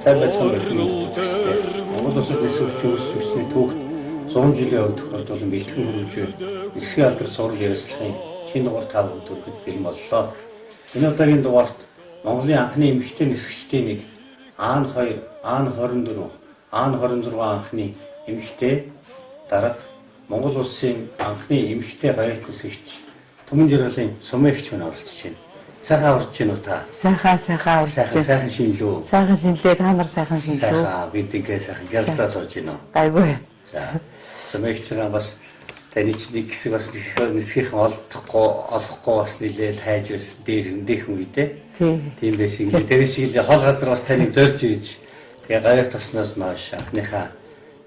сайн байцгаан байна. Монгол улсад нисвэрч үүсгэсний түүх 100 жилийн өмнөх бол бэлтгэн хөрвж эсхийн алдар сурал ярилцлагын шинэ дугаар тав өдрөд бэлэн боллоо. Энэ удаагийн дугаарт Монголын анхны эмэгтэй нисгчдийн нэг Аан 2, Аан 24, Аан 26 анхны эмэгтэй дарга Монгол улсын анхны эмэгтэй баярт нисгч Түмэн Жаргалын Сумэгч мань оролцож байна. Сайхан орж байна уу та? Сайхан орж байна. Сайхан шинэлүү. Сайхан шинэлээ, та нар сайхан шинэлүү. Сайхан бидингээ сайхан гэлцаа сууж байна уу? Гайгүй. За. Сумэгчгаа бас таны ч нэг хэсэг бас нисгийнхэн олохгүй бас нилээл хайж байсан дээр өндийнхэн үедээ. Тийм байсан. Тэр шиг л хол газар бас таныг зорж ирж тэгээ гаяр тосноос мааш анхныхаа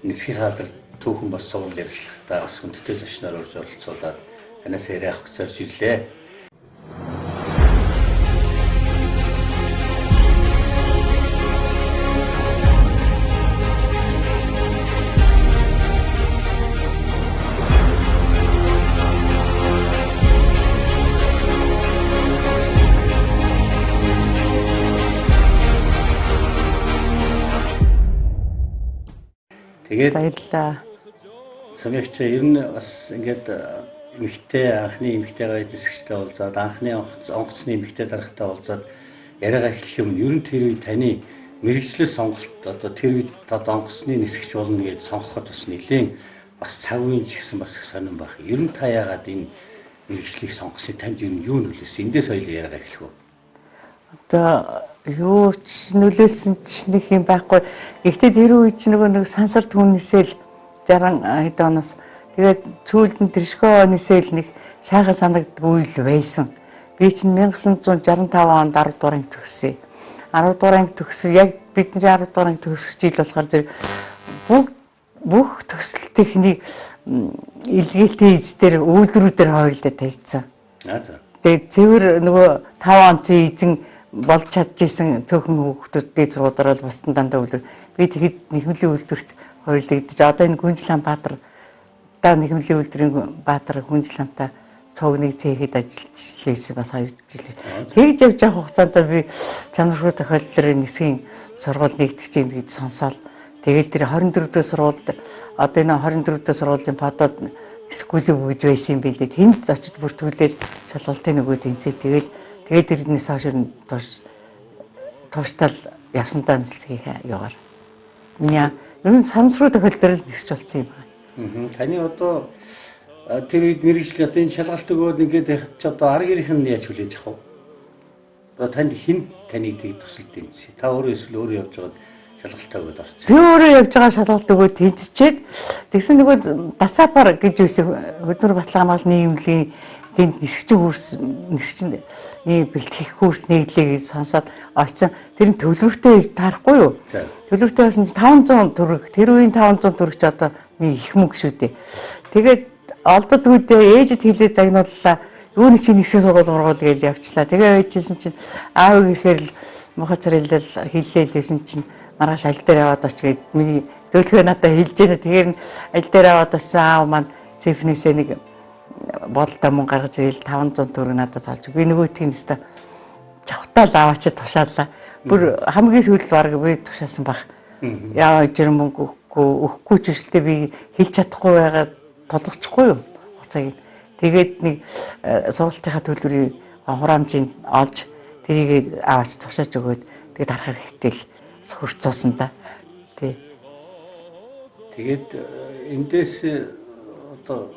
нисгийнхаа алдар түүхэн бас сурал ярилцлагатаа бас хүндтэй зочноор урьж оролцуулаад танаас яриа авах зорж ирлээ. Тэгээд баярлалаа. Сумэгч ер нь бас ингээд эмэгтэй анхны эмэгтэй гайд нисгчтэй уулзаад анхны онгоцны эмэгтэй даргатай уулзаад яриагаа эхлэх юм. Ер нь тэр үе таны мэрэгчлэл сонголт одоо тэр үед онгоцны нисгч болно гэж сонгоход бас нэлээд бас цаг үеийн ч гэсэн бас сонирн байх. Ер нь та яагаад энэ мэрэгчлийг сонгосныг танд ер нь юу нөлөөсөн? Эндээс хоёул яриагаа эхлэх үү? Одоо юу ч нөлөөсөн ч нэг юм байхгүй. Гэхдээ тэр үед ч нэг сансар түүнээсэл 60 хэд оноос тэгээд цүүлд нь тэршгөө нисэл нэг сайхан санагддаг үйл байсан. Би чинь 1965 онд 10 дугаар анги төгсөе. 10 дугаар анги төгсөв. Яг бидний 10 дугаар анги төгсөх жил болохоор зэрэг бүх төсөлтийнхний илгээлтэй эздэр үйлдвэрүүдээр хойлоо тавьсан. Тэгээд цэвэр нөгөө 5 он эзэн болж чадчихсан цөөхөн хүүхдүүд дээд сургуулиудаар бол бусдын дандаа үлдэр. Би тэгэхэд нэхмлийн үйлдвэрт хойлогдож одоо энэ Хүнжил Баатар да нэхмлийн үйлдвэрийн Баатар Хүнжил хамтаа цогныг цээхэд ажиллаж лээсэн бас 2 жил. Тэгж явж явах хугацаанд би чанархуу тохиолдлоор нисгийн сургууль нэгтгэж ийн гэж сонсоол. Тэгээд тэр 24 дэх сургуульд одоо энэ 24 дэх сургуулийн фотод скулүү гэж байсан юм билээ. Тэнд очиж бүртгүүлээл шалгалтын нөгөө тэнцэл тэгээд тэрнээс хойш тууштай явсантаа нэлцгийг яваар. Миний ер нь санамсруу тохиолдол нисч болсон юм байна. Таны одоо тэр үед мэрэгжил одоо энэ шалгалт өгөөд ингээд яхад ч одоо арга гэрийнхэн нь яаж хүлээж авах вэ? Одоо танд хэн таныг тийг тусалд юмсэн? Та өөрөө эсвэл өөрөө явж байгаад шалгалтаа өгөөд орсон. Би өөрөө явж байгаа шалгалт өгөөд тэнцчээд тэгсэн нөгөө Дасапар гэж үсэн хөдөлмөр баталгаа хамгааллын нийгэмлэгийн тэнд нисгчийн курс нисгчийн бэлтгэх курс нэглээ гэж сонсоод очсон. Тэр нь төлбөртэй таарахгүй юу? Төлбөртэй байсан чинь 500 төгрөг. Тэр үеийн 500 төгрөг ч одоо нэг их мөнгө шүү дээ. Тэгээд олдод үүдээ ээжэд хэлээд загнууллаа. Юуны чи нисгэн сургууль мургуул гэж явчлаа. Тэгээ байжсэн чинь аав ирэхээр л мохоо царайлал хэллээлсэн чинь маргааш аль дээр яваад оч гэж миний төлхөө надад хэлж байна. Тэгэхээр аль дээр яваад очсон аав маань цэфнээсээ нэг бодолтой мөнгө гаргаж ирэл 500 төгрөг надад олж. Би нөгөөтгийг нэстэ чавтаал аваач тушаалаа. Бүр хамгийн сүүлд баг би тушаасан баг. Яа жир мөнгө өгөхгүй ч үстэй би хэлж чадахгүй байгаад толгочихгүй юу хуцааг. Тэгээд нэг сургалтынхаа төлбөрийн хураамжийг олж тэрийг аваач тушааж өгөөд тэгээд харах хэрэгтэй л хурцуулсан та. Тэгээд эндээс одоо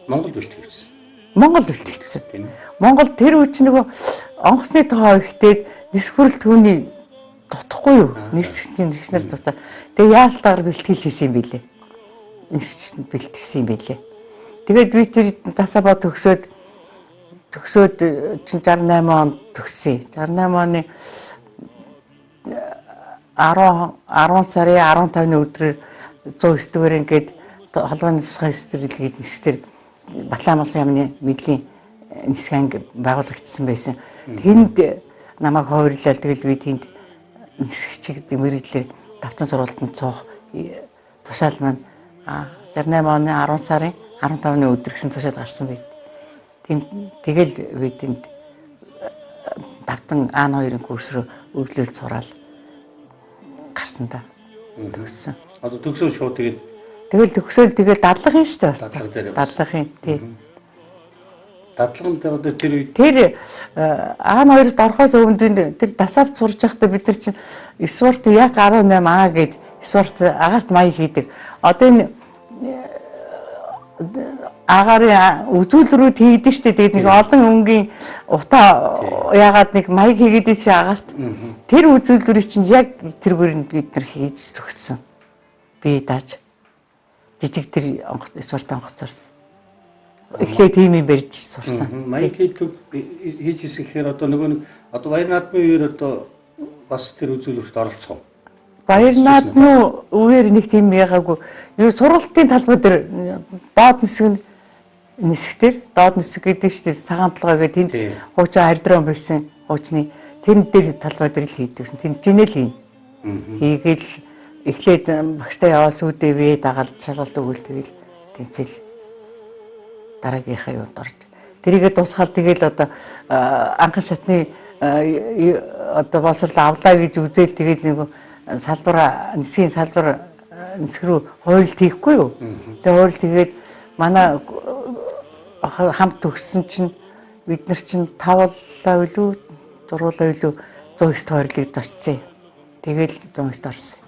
Монголд үлтгэсэн. Монголд үлтгэсэн тийм. Монгол тэр үуч нөгөө онгоцны тоо ихтэй нисхүрэл түүний дутхгүй юу? Нисгчнэр дутаа. Тэгээ яалтаар бэлтгэлсэн юм билээ. Нисгч бэлтгэсэн юм билээ. Тэгээд би тэр Дасапаа төгсөөд чинь 68 онд төгсөе. 68 оны 10 сарын 15-ны өдрөөр 109-р ингээд холбооны тусгай сэтрэлгээд нисгтэр Батлан амлын яамны мэдлийн нисгэн байгуулагдсан байсан. Тэнд намайг хойрлол тэгэл би тэнд нисгчиг мэрэгчлэр давтан сургалтанд цуух тушаал маань 68 оны 10 сарын 15-ны өдөр гэсэн тушаал гарсан байт. Тэгэл би тэнд давтан А2-ын курс руу өглөөл сураал төгссөн та. Төгссөн. Одоо төгсөө шууд тэгээд Тэгэл дадлагын шүү дээ бас. дадлага дээр Дадлагын тий. дадлагын дээр одоо тэр үед Тэр аан хоёрт орохоос өмнө тэр дасавт сурж байхдаа бид нар чинь спорт яг 18А гээд спорт агаарт маяг хийдэг. Одоо энэ агарын үзүүлрүүд хийдэг шүү дээ. Тэгээд нэг олон өнгийн утаа яагаад нэг маяг хийгээд чи агаарт. Тэр үзүүлрийг чинь яг тэргүүрэнд бид нар хийж төгссөн. Би дааж жижиг тэр спорт онгоцоор эхлээ тийм юм барьж сурсан. маяг хийж хийжсэн гэхээр одоо нөгөө нэг одоо баяр наадмын үеэр одоо бас тэр үзүүлэлт оролцсон. Баяр наадмын үеэр нэг тийм ягаагүй. Юу сургалтын талбай дээр доод нисгтэр доод нисг гэдэг шүү дээ. Цагаан толгой гэдэг тэнд хуучин ардрон байсан хуучны тэр дээр талбай дээр л хийдэгсэн. Тэнд жинэл хийн. Хийгээл эхлээд багштай яваа сүүдээ вэ дагалд шалгалт өгөөл тэгэл тэмцэл дараагийнхаа юунд орж. Тэрийгээ тусгаал тэгэл одоо анхан шатны одоо боловсрол авлаа гэж үзэл тэгэл нэг салбар нисгийн салбар нисг рүү хуйлт хийхгүй юу. Тэгээ хуйлт тэгээд манай хамт төгссөн чинь бид нар чинь 5лаа үлүү 6лаа үлүү 109 тойрлогд очив. Тэгэл 109-д орсон.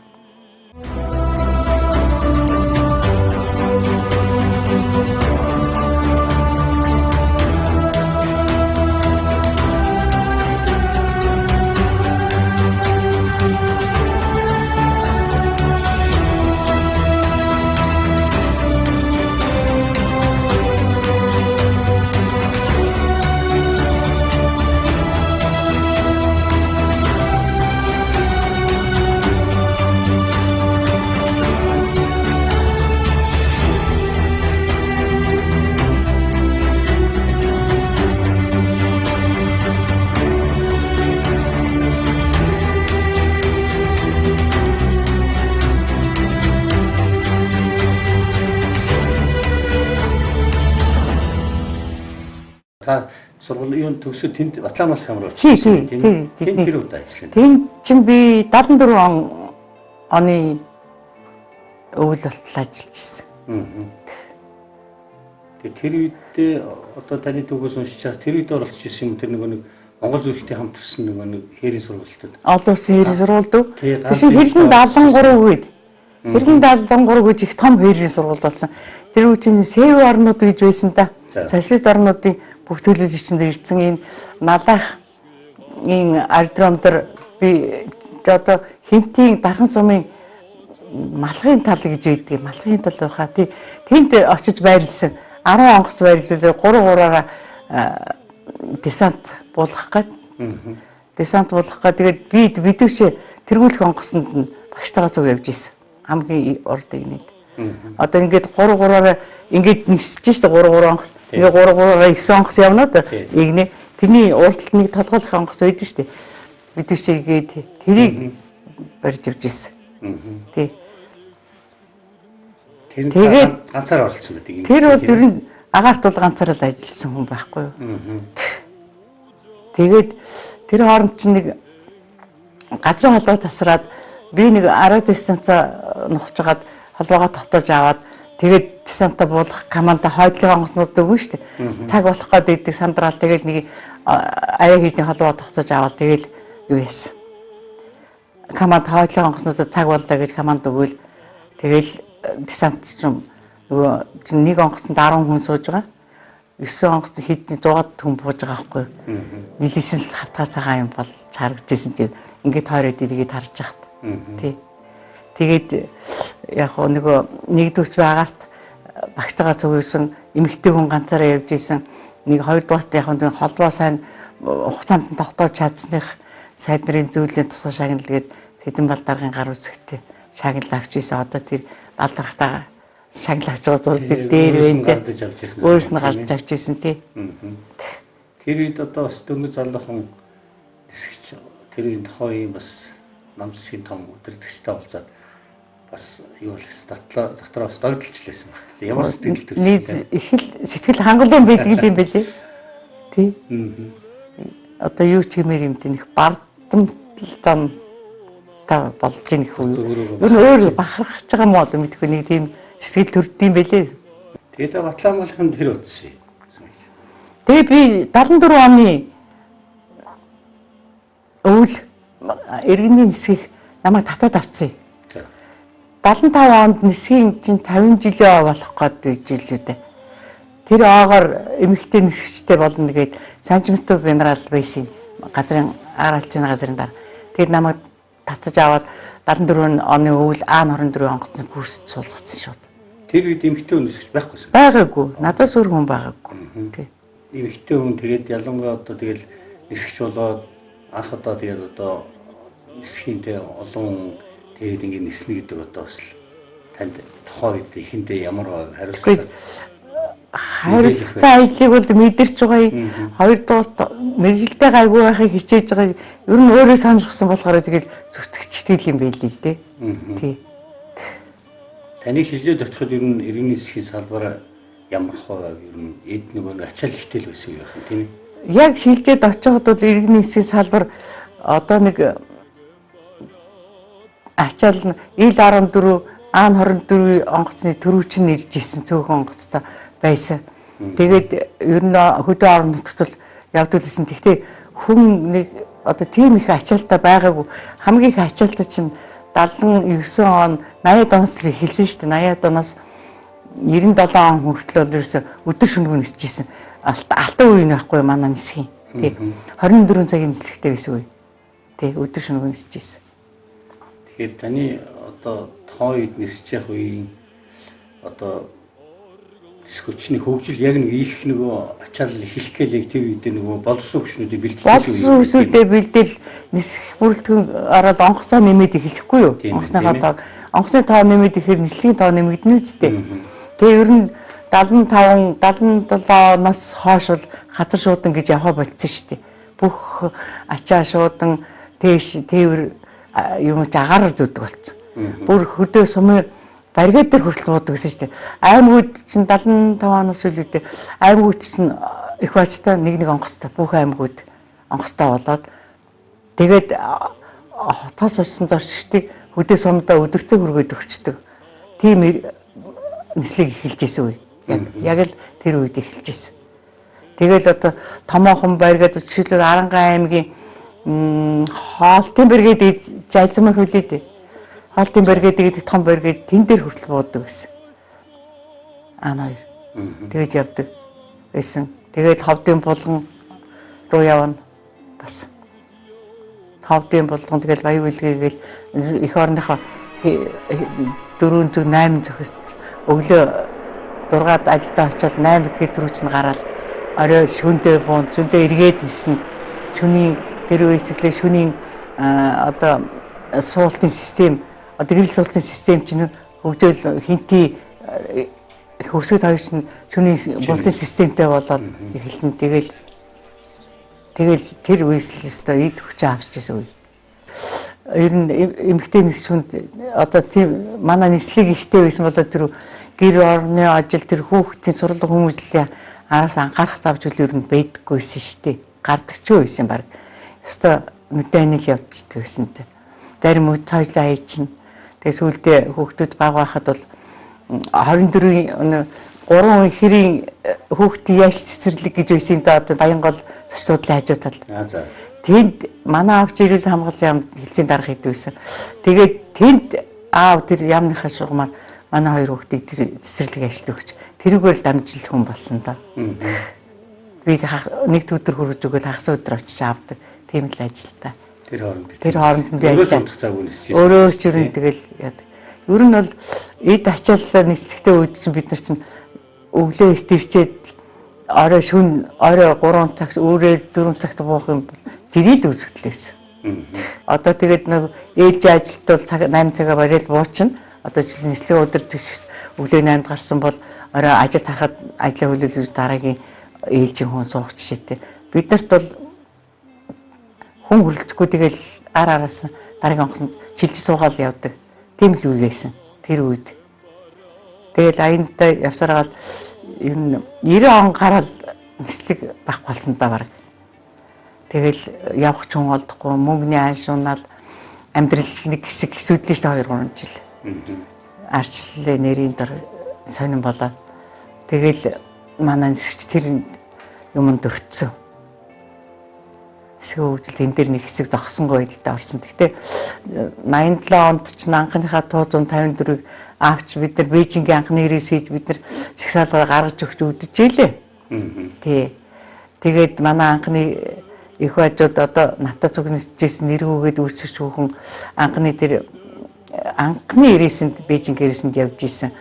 Та сургуулийн төгсөд тэнд Батламалх ямар Тий. Тэнд тэр үед ажилласан. Тэнд чинь би 74 оны өвөл болтол ажиллаж ирсэн. Тэгээ тэр үедээ одоо таны түүхээс уншиж байгаа тэр үед оролцож ирсэн юм тэр нөгөө нэг Монгол зөвлөлтийн хамт ирсэн нөгөө нэг хээрийн сургалтад. Олон улсын хээрийн сургуульд үү? Тэшин хэрлэн 73 гээд. Хэрлэн 73 гэж их том хээрийн сургууль болсон. Тэр үеийн СЭВ орнууд гэж байсан та. Социалист орнуудын бүх төлөөлөгчдөнд ирсэн энэ налах энэ аэродром дээр би одоо хинтийн дархан сумын малхын тал гэж үйдэг. Малхын тал байхаа тий. Тэнд очиж байрлсан 10 онгоц байрлуулээ 3-3-аараа десант буулгах гээд. Десант буулгах гээд тэгээд бидвч тэргүүлэх онгоцонд нь багштайгаа зүг явж исэн. Хамгийн урд игнэд. Одоо ингээд 3-3-аараа ингээд нисэж штэ 3-3 онгоц. Ингээ 3-3-аараа 9 онгоц явна да. Игнэ. Тэрний урдталд нэг толгойлох онгоц байдаг штэ. Бидвч игээд тэрийг барьж явж исэн. Тий. Тэгээд ганцаар оролцсон байдаг. Тэр бол ер нь агаарт бол ганцаар л ажилласан хүн байхгүй юу. Тэгээд тэр хооронд чинь нэг газрын холбоо тасраад би нэг 10 дистанцаа нухчихад холбоогоо тогтоож аваад тэгээд десанта буулгах команда хойдлын онгоцнууд өгнө шүү дээ. Цаг болох гээд идэг сандраал тэгээд нэг аяа хийдний холбоо тогтоож аваад тэгээд юу яасан. Команд хойдлын онгоцнуудад цаг боллоо гэж команд өгөөл тэгэл десант чинь нөгөө нэг онгоцонд 10 хүн сууж байгаа. 9 онгоц хийдний 100-аад хүн бууж байгаа байхгүй юу. Нийлсэн л хавтгай цагаан юм бол харагдажсэн тийм ингээд тойроод иргээд харж яхад. Тий. Тэгээд яг нөгөө нэгдүгч байгаарт багштайгаа цугсан эмэгтэй хүн ганцаараа явж исэн. Нэг хоёрдугаарт яг нэг холбоо сайн хугацаанд нь тогтоож чадсных сайд нарын зөвлөлийн тусгай шагнал гээд Сэдэн Балдаргын гар үсэгтэй шагнал авч исэн. Одоо тэр Балдаргатаа шагнал авч байгаа зураг дээр байна дээ. Өөрөөс нь гарч авч исэн тий. Тэр үед одоо бас дөнгөж залуухан хэсэгч тэр үеийн тохиолын бас нам засгийн том өдөртөгчтэй уулзаад бас юу болчихсон дотроо бас догдолч лээсэн багт. Ямар сэтгэл төрсөн. Их л сэтгэл хангалуун байдаг юм байлээ. Тий. Одоо юу ч гэмээр юм тийм их бардам зам та болж ийн гэх үү. Ер нь өөр бахархаж байгаа мó одоо мэдгүй нэг тийм сэтгэл төрдөм байлээ. Тэгээд Батлангуулахын тэр утсан. Тэгээ би 74 оны өвөл иргэний нисгийх намайг татаад авцсан. 75 онд нисгийн чинь 50 жилийн болох гээд жилүү дээ. Тэр оогоор эмэгтэй нисгчтэй болно гээд Санжимтуу генерал байсан газрын аралцын газрын дараа. Тэгээд намайг татаж аваад 74 оны өвөл А24 онгоцны курст суулгацсан шууд. Тэр үед эмэгтэй нисгч байхгүйсэн. Байгаагүй. Надаас өөр хүн байгаагүй. Тий. Эмэгтэй хүн тэгээд ялангуяа одоо тэгэл нисгч болоод анх одоо тэгээд одоо нисхийнтэй олон тэгээд ингэ ниснэ гэдэг одоо бас танд тохоо үед эхэндээ ямар хариуцлага хариуцлагатай ажлыг бол мэдэрч байгаа. Хоёрдугаар мэрэгжилтэй гайгүй байхыг хичээж байгаа. Ер нь өөрөө сонирхсан болохоор тэгэл зүтгэжтэй юм байл л дээ. Тий. Таны шилжээд очиход ер нь иргэний засгийн салбар ямар хувь ер нь эд нөгөө ачаал ихтэл байсан юм байна тийм ээ. Яг шилжээд очиход бол иргэний засгийн салбар одоо нэг ачаал ил 14 А24 онгоцны төрүүч нь ирж исэн цөөхөн онгоцтой байсан. Тэгээд ер нь хөдөө орон нутгад бол явдуулсан. Гэхдээ хүн нэг одоо тийм их ачаалтай байгаагүй. Хамгийн их ачаалтай чинь 79 он 80-ад оноос эхэлсэн шүү дээ. 80-ад оноос 97 он хүртэл бол ерөөсө өдөр шөнөгүй нисчихсэн. Алтан үе байхгүй манай нисхийн. Тий. 24 цагийн нислэгтэй байсан үе. Тий, өдөр шөнөгүй нисчихсэн. Тэгэхээр таны одоо тоон үед нисэж явах үеийн одоо хүчний хөгжил яг нэг их нөгөө ачаал эхлэх гээл тэр үед нөгөө боловсон хүчнүүдийг бэлтгэсэн үе. Боловсон хүчнүүдээ бэлдэл нисэх бүрэлдэхүүн ороод онгоцоо нэмээд эхлэхгүй юу? Онгоцны тоо нэмээд ихээр нислэгийн тоо нэмэгдэнэ үсттэй. Тэгээ ер нь 75 77 оноос хойш бол хазар шуудан гэж яваа болцсон шүү дээ. Бүх ачаа шуудан тээш тээвэр юм агаар дүүдэг болцсон. Бүр хөдөө сумын баригад дээр хүртэл буудаг гэсэн шүү дээ. Аймагуд чинь 75 оноос үлдээ аймагуд чинь их бачтай нэг онгоцтой бүх аймагуд онгоцтой болоод тэгээд хотоос очсон зорчигчдыг хөдөө сумдаа өдөртөө хүргээд өгчдөг. Тийм нислэг эхэлж исэн үе. Яг л тэр үед эхэлж исэн. Тэгэл одоо томоохон баригад жишээлбэл Арангай аймгийн Хоолтын бэргээд жайлзмаа хөлөөд. Хоолтын бэргээд гэдэг том бэргээд тэн дээр хүртэл буудаг гэсэн. А2. Тэгэж явдаг байсан. Тэгээд ховдын булган руу явна бас. Ховдын булган тэгэл баян үлгээгээл эх орныхоо 408 зохист өглөө 6-ад ажилдаа очиод 8 гэхэд түрүүч нь гараад орой шөндөө буунд зөндөө эргээд ниснэ. Шөнийн тэр үеэсэглээ шөнийн одоо суултын систем гэрэл суултын систем чинь хөгжөөл хинти хөвсөд хоёр чинь шөнийн бултын системтэй болоод эхэлнэ. Тэгэл тэр үеэс л өстой эд хүч авч ирсэн үе. Ер нь эмэгтэй нисчүнд одоо тийм манай нислэг ихтэй байсан болоо тэр гэр орны ажил тэр хүүхдийн сурлаг хүмүүжлийн араас анхаарах завж үл ер нь байдаггүйсэн шүү дээ. Гардаг ч байсан баг. Өстой нүдэн л явчихдаг гэсэн тэ. Зарим үе цаажлаа хий чинь. Тэгээ сүүлдээ хүүхдүүд баг байхад бол 24-ийн 3 ихрийн хүүхдийн яаш цэцэрлэг гэж байсан да одоо Баянгол зочдлын хажуу тал. Тэнд манай аав чирүүл хамгааллын яамд хилцээний дарга хийдэг байсан. Тэгээд тэнд аав тэр яамныхаа шугамаар манай хоёр хүүхдийг тэр цэцэрлэг ажилд өгч тэрүүгээр л дамжуулах хүн болсон да. Би нэг өдөр хөрөж өгөөл хагас өдөр очиж авдаг. Тийм л ажилтаа. Тэр хооронд нь би өөрөө ч юу тэгэл яадаг. Ер нь бол эд ачааллаа нислэгтэй үед чинь бид нар чинь өглөө ирчээд орой шөнө орой 3 цагт өөрөөр 4 цагт буух юм бол жирэл үзэгдэл байсан. Одоо тэгээд нэг ээж ажилт бол 8 цагаа бариад буучна. Одоо жишээ нислэгийн өдөр өглөө 8-д гарсан бол орой ажил тарахад ажлаа хөлөөлж дараагийн ээлжийн хүн суух жишээтэй. Бид нарт бол хүн хүрлцэхгүй тэгэл араас дараагийн онгоцонд чилж суугаал явдаг. Тийм л үе байсан тэр үед. Тэгэл аянтаа явсараад ер нь 90 он гараад нислэг бах болсон да баг. Тэгэл явах ч хүн олдохгүй мөнгөний айн шунаал амьдрал нэг хэсэг хэсүүдлээ шүү дээ 2 3 жил. Арчлалын нэрийн дор сонирн болоод тэгэл манай нисгч тэр юмд өртсөн. Хэсэг хөгжилд энэ дээр нэг хэсэг зогсонгүй байдалтай орсон. Гэхдээ 87 онд ч анхныхаа туу 154-ийг авч бид нар Бээжингийн анхны ирээс хийж бид нар зэгсаалгаа гаргаж өгч үдчихжээ. Тий. Тэгээд манай анхны их хажууд одоо натаа цугнажсэн нэргүүгээд үүсгэж хүүхэн анхны ирээсэнд Бээжинг ирээсэнд явж исэн.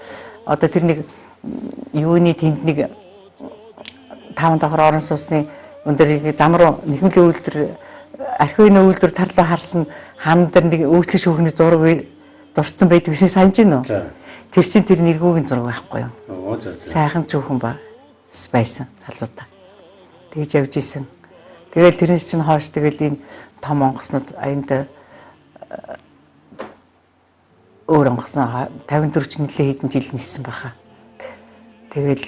Одоо тэр нэг юуны тэнд нэг 5 давхар орон сууцны өндөр зам руу нэхмлийн үйлдвэр архивын үйлдвэр тарлаа харсан хаан дээр нэг үйлчлэгч хүүхний зураг дурцсан байдаг гэсэн санаж байна уу? Тэр чинь тэр нэргүүгийн зураг байхгүй юу? Сайхан хүүхэн байсан залуудаа. Тэгж явж исэн. Тэгэл тэрнээс чинь хойш тэгэл энэ том онгоцнууд аянда өөр онгоцноо 54 ч нэлээ хэдэн жил нисэн баха. Тэгэл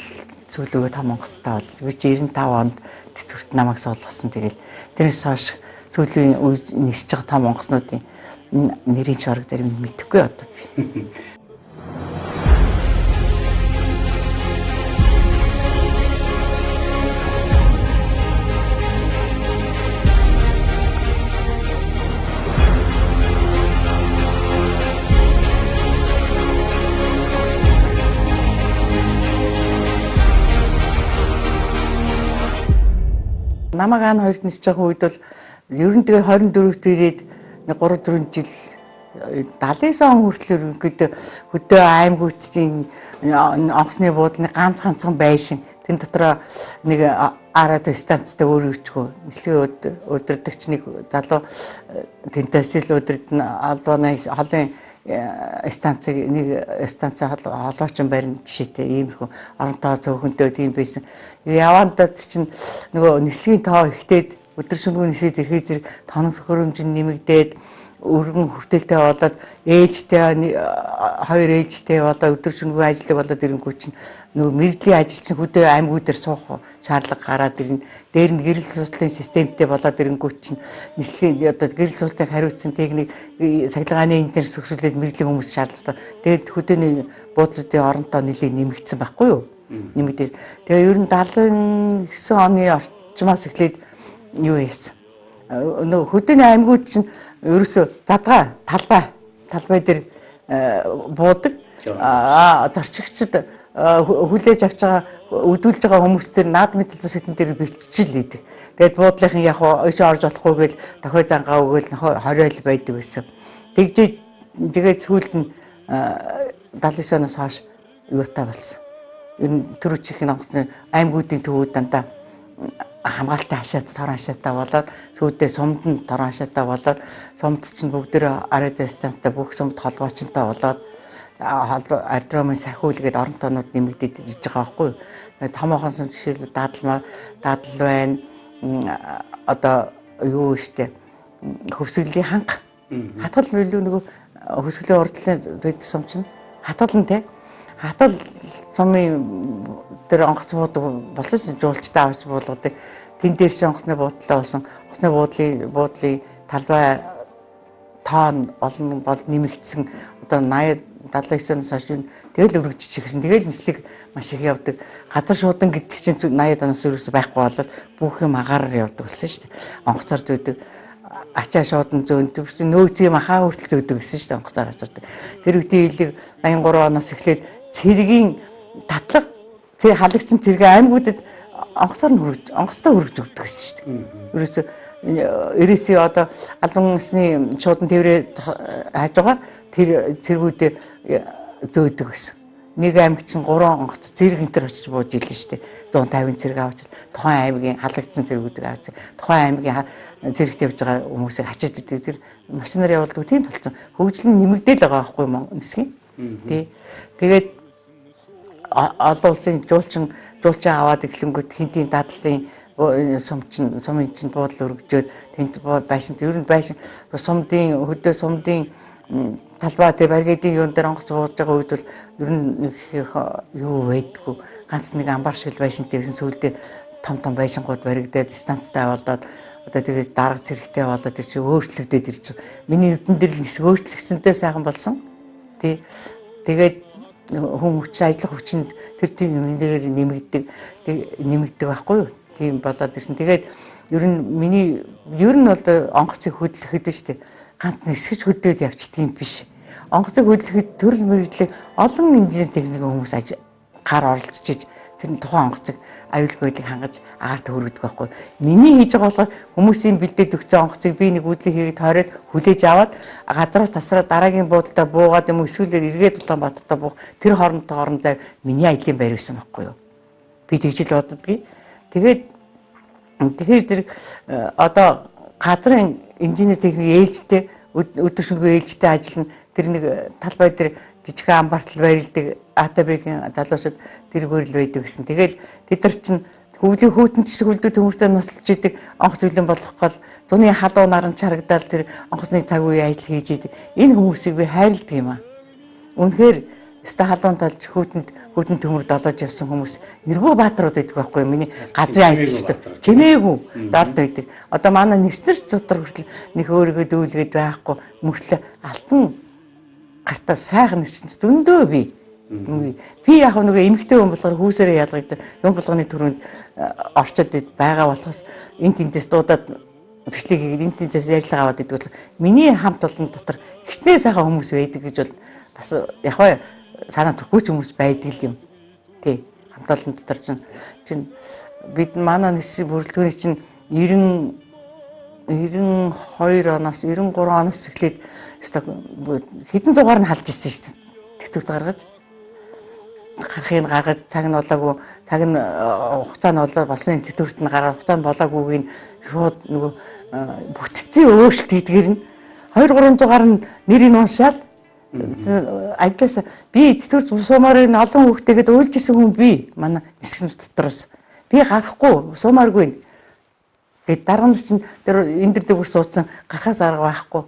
зүйлүүгээ том онгоцтой бол би 95 онд тэтгэврт намайг суулгасан. Тэгэл тэрнээс хойш зүйлийн нисэж байгаа том онгоцнуудын нэрийн чарга дээр мэдэхгүй одоо би. Намаг ан хоёрт нисэж байгаа үед бол ер нь тэгээ 24-т ирээд 3 4 жил 79 он хүртэл ерөнхийдөө хөдөө аймагуудын онгоцны буудлын ганцхан байшин тэн дотроо нэг радио станцтай өөр өчгөө нислэгийн удирдагч нэг залуу тэнтэсэл удирдна албаны холын станцыг нэг станц холоочин барин жишээтэй иймэрхүү оронтой цөөхөнтэй тийм байсан. Явандад чинь нөгөө нислэгийн тоо ихтэйд өдөр шөнөгүй нисээд ирэхэд зэрэг тоног хөрөмжин нэмэгдээд өргөн хүртэлтэй болоод ээлжтэй хоёр ээлжтэй болоод өдөр шөнөгүй ажиллаг болоод ирэнгүү чинь нөгөө мэрэгжлийн ажилчин хөдөө аймагуудаар суух шаардлага гараад ирнэ. Дээр нь гэрэл суслалын системтэй болоод ирэнгүү чинь нислэгийн одоо гэрэл суслалыг хариуцсан техник сахилгааны интернет зөвшөөрлөд мэрэгжлийн хүмүүс шаардлагатай. Тэгээд хөдөөний буудлуудын оронтой нэлээд нэмэгдсэн байхгүй юу? Нэмэгдээ. Тэгээ ер нь 79 оны орчмоос эхлээд юу яасан? Нөгөө хөдөөний аймагуд чинь ерөөсө задгаа талбай дээр буудаг. Зорчигчд хүлээж авч байгаа өдүүлж байгаа хүмүүс төр наадмын төлөвсөтөн дээр биччихэл ийдэг. Тэгээд буудлынхан яг иш орж болохгүй гэл дохой зангаа өгөөл 20 байдаг байсан. Тэгээд сүүлд нь 79 оноос хойш юутай болсон. Ер нь төрөчих нь онгоцны аймагуудын төвүүд дандаа хамгаалалтын торон хашаатай болоод сүйдээ сумд нь торон хашаатай болоод сумд чинь бүгдээ радио станцтай бүх сумд холбоочонтой болоод аэродромын сахиул гээд оронтонууд нэмэгдээд иж байгаа байхгүй юу. Томоохон сум жишээл дадал байна. Одоо юу штэ хөвсгөлийн ханга хатгал билүү нөгөө хөвсгөлийн урдлын бид сум чинь хатгал нь те хатгал сумын тэр онгоц буудаг болсон ч жуулчтай авч буулгадаг. Тэн дээр чи онгоцны буудлаа болсон. Онгоцны буудлын талбай тоон олон бол нэмэгдсэн. Одоо 79-оноос хойш тэгэл өргөжчих гэсэн. Тэгэл нислэг маш их явдаг. Газар шуудан гэдэг чинь 80-аад оноос ерөөсөй байхгүй болол бүх юм агаараар явдаг болсон шүү дээ. Онгоцоор зөөдөг. Ачаа шуудан зөөндөг. Нөөцийн махаа хүртэл зөөдөг гэсэн шүү дээ. Онгоцоор авчирдаг. Тэр үеийн хэлийг 83 оноос эхлээд цэргийн татлага тэр халагдсан цэргийн аймагуудад онгоцтой хөргөж өгдөг гэсэн шүү дээ. Ерөөсө ерөөсөө одоо албан ёсны шуудан тээврээ хажуугаар тэр цэргүүдээ зөөдөг гэсэн. Нэг аймаг чинь 3 онгоц зэрэг энтер очиж бууж ийлээ шүү дээ. 150 зэрэг авч тухайн аймгийн халагдсан цэргүүдийг авч тухайн аймгийн зэрэгт явж байгаа хүмүүсийг хачиж өгдөг. Тэр машинаар явуулдаг тийм болсон. Хөгжил нь нэмэгдээл байгаа байхгүй юу нисгийн. Тий. Тэгээд олон улсын жуулчин аваад эхлэнгүүт хинтийн дадлын сумын чинь буудлын өргөжөөд тэнд байшинт ер нь байшин сумдын хөдөө сумдын талбай тэр баригдын юун дээр онгоц бууж байгаа үед бол ер нь юу байдгүй ганц нэг амбар шиг байшинтай гэсэн сүйдээ том байшингууд баригдаад станцтай болоод одоо тэгээд дарга зэрэгтэй болоод тэр чинь өөрчлөгдөд ирж байгаа. Миний нүдэн дээр л нисэх өөрчлөгдсөнтэй сайхан болсон. Тий. Тэгээд хүн хүч ажиллах хүчинд тэр тийм юмнээр нэмэгддэг байхгүй юу? Тийм болоод ирсэн. Тэгээд ер нь бол онгоцыг хөдлөхөд нь шүү дээ. Ганц нисгэж хөдөөд явчдığım биш. Онгоцыг хөдлөхөд төрөл мөрөдлөг олон инженер техникийн хүмүүс гар оролцож тэр тухайн онгоцыг аюулгүй байдлыг хангаж агаарт хөргөдөг байхгүй. Миний хийж байгаа болохоор хүмүүсийн бэлдээд өгсөн онгоцыг би нэг үдлэг хийгээд тойроод хүлээж аваад газраас тасраад дараагийн буудалдаа буугаад юм эсвэл эргээд Улаанбаатартаа буух тэр хоорондоо миний ажлын байр байсан байхгүй юу. Би тэгжил боддгийг. Тэгэхээр тэр одоо газрын инженер техник ээлжтэй өдөр шөнөгүй ээлжтэй ажиллана. Тэр нэг талбай дээр жижигхэн амбартал байрладаг АТБ-ийн залуучууд тэргээр л байдаг гэсэн. Тэгэл тэд нар чинь хөвлийн хөтөн ч хөлдөө төмөртөө насалж идэг онгоц үлэн болох гол зуны халуун наран чарагдаал тэр онгоцны цаг үеийн ажил хийж идэг. Энэ хүмүүсийг би хайрладаг юм аа. Үнэхээр өстө халуун талж хөтөн төмөр долоож явсан хүмүүс эргүү баатрууд байдаг байхгүй миний газрын ажилчтай чимээгүй далд байдаг. Одоо манай нэстэр дотор хүртэл нэг өөрийгөө дүүлгээд байхгүй мөртлөө алтан гартаа сайхан нисчинд дөндөө би яг нөгөө эмэгтэй хүн болохоор хүүсээрээ ялгагдаад юм болгоны төрөнд орчод байгаа болохоос энэ тэнтэс дуудаад бичлэг хийгээд энэ тэнтэс ярилцлага аваад идэг бол миний хамт олон дотор ихтэй сайхан хүмүүс байдаг гэж бол бас яг бай санаа төрхөөч хүмүүс байдаг юм. Тий. Хамт олон дотор чинь бид манай нийслэлийн бүрэлдэхүүний чинь 92 оноос 93 оноос эхлээд хэдэн дугаар нь халж ирсэн шүү дээ. Тэтгэврт гаргаж гарахыг гаргаж цаг нь болоогүй цаг нь хугацаа нь болоо болсон тэтгэврт нь гараад хугацаа нь болоогүйг нь шууд нөгөө бүтцийн өөрчлөлт хийдгээр нь 2 3 дугаар нь нэрийг уншаал ажлаас би тэтгэврт сумаар энэ олон хүүхдтэйгээд уйлжсэн хүн би манай нисгэн дотроос би гарахгүй сумааргүй гээд дараа нь чинь тэр энэ дэр дөр суудсан гарахаас арга байхгүй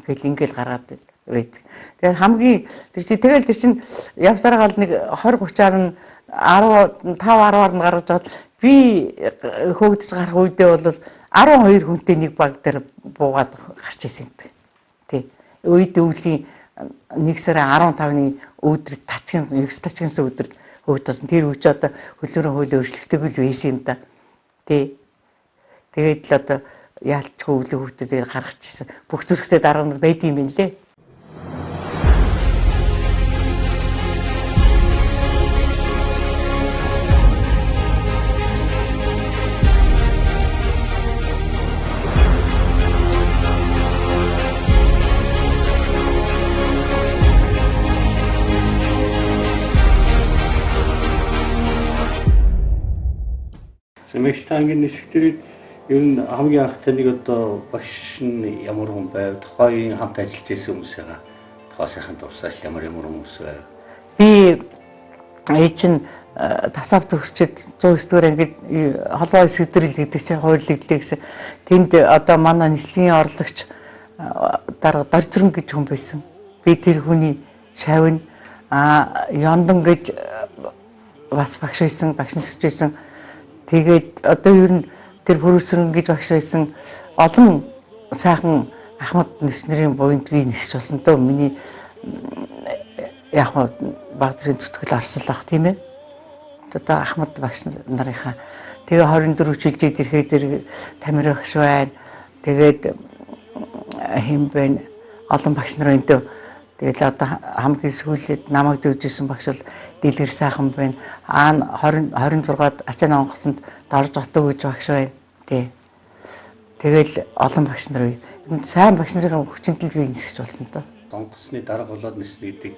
гэл ингээл гаргаад байдаг. Тэгээд хамгийн тэр чинь явсараа гал нэг 20 30-аар нь 10 5 10-аар нь гаргаж аваад би хөөгдөж гарах үедээ бол 12 хүнтэй нэг баг дээр буугаад гарч ирсэн гэдэг. Тий. Үед өвлийн 1 сарын 15-ны өдөр тачгын 9 тачгынсан өдөр хөөгдсөн. Тэр үуч одоо хөлөөрөө хөл өөрчлөгдөг л байсан юм да. Тий. Тэгээд л одоо яалтчгүй өвлийн хүүхдүүдээр гаргачихсан. Бүх зүрхтэй дарга нар байд юм байна лээ. Сэмэгтангийн нисгтэрийг ер нь хамгийн анхтай нэг одоо багш нь ямар хүн байв, тухайн хамт ажиллаж байсан хүмүүсээ тухайн сайхан дурсаал ямар хүмүүс байв. Би чинь тасав төгсчөд 109-р ангид холбоо эсгэдрэл гэдэг чинь хуурлэгдлээ гэсэн. Тэнд одоо манай нислэгийн орлогч дарга Дорцрон гэж хүн байсан. Би тэр хүний шавь Ёндон гэж бас багш байсан, багш нисгч байсан. Тэгээд одоо ер нь тэр Бүрүсрэн гэж багш байсан олон сайхан Ахмад Нэснэрийн буйнд би нисэж болсон дөө миний яг баг зэрэг зүтгэл орслох тийм ээ. Одоо Ахмад багш нарынхаа тэгээ 24 жилжид ирэхэд Тамир багш байна. Тэгээд хэм бэ олон багш нар энэ дөө. Тэгэл одоо хамгийн сүүлд намайг дүүжсэн багш бол Дэлгэр сайхан байна. 26-ад ачааны онгоцонд дорж отоо гэж багш байна. Тий. Тэгэл олон багш нар сайн багш нарын хүчинтэл би нисэж болсон доо. Онгоцны дарга болоод ниснэ гэдэг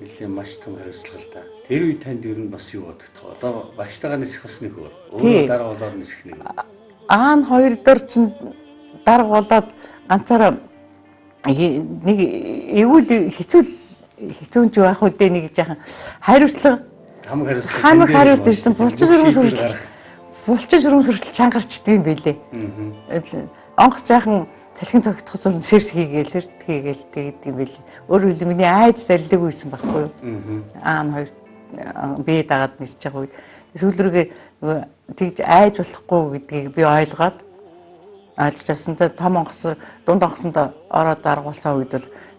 нэлийн маш том хариуцлага л да. Тэр үе танд ер нь бас юу бодогдох вэ? Одоо багштайгаа нисэх бас нэг өөр. Өөрөө дарга болоод нисэх нэг. Аан хоёр дор чинь дарга болоод ганцаараа нэг эвүүл хэцүүн ч байх үедээ нэг жаахан хариуцлага хамаг хариулт ирсэн булчин шүрмс хүртэл чангарчдаг юм билээ. Онгоц жаахан цалхин цогтхоц сэрт хийгээл тэгээд юм билээ. Өөрөөр хэлбэл миний айд зарилэг үйсэн байхгүй юу? Аан хоёр би дагаад нисэж байгаа үед сүүлрүүгээ тэгж айж болохгүй гэдгийг би ойлгоод Айлж авсантай том онгоц дунд онгоцонд ороод аргуулсан үед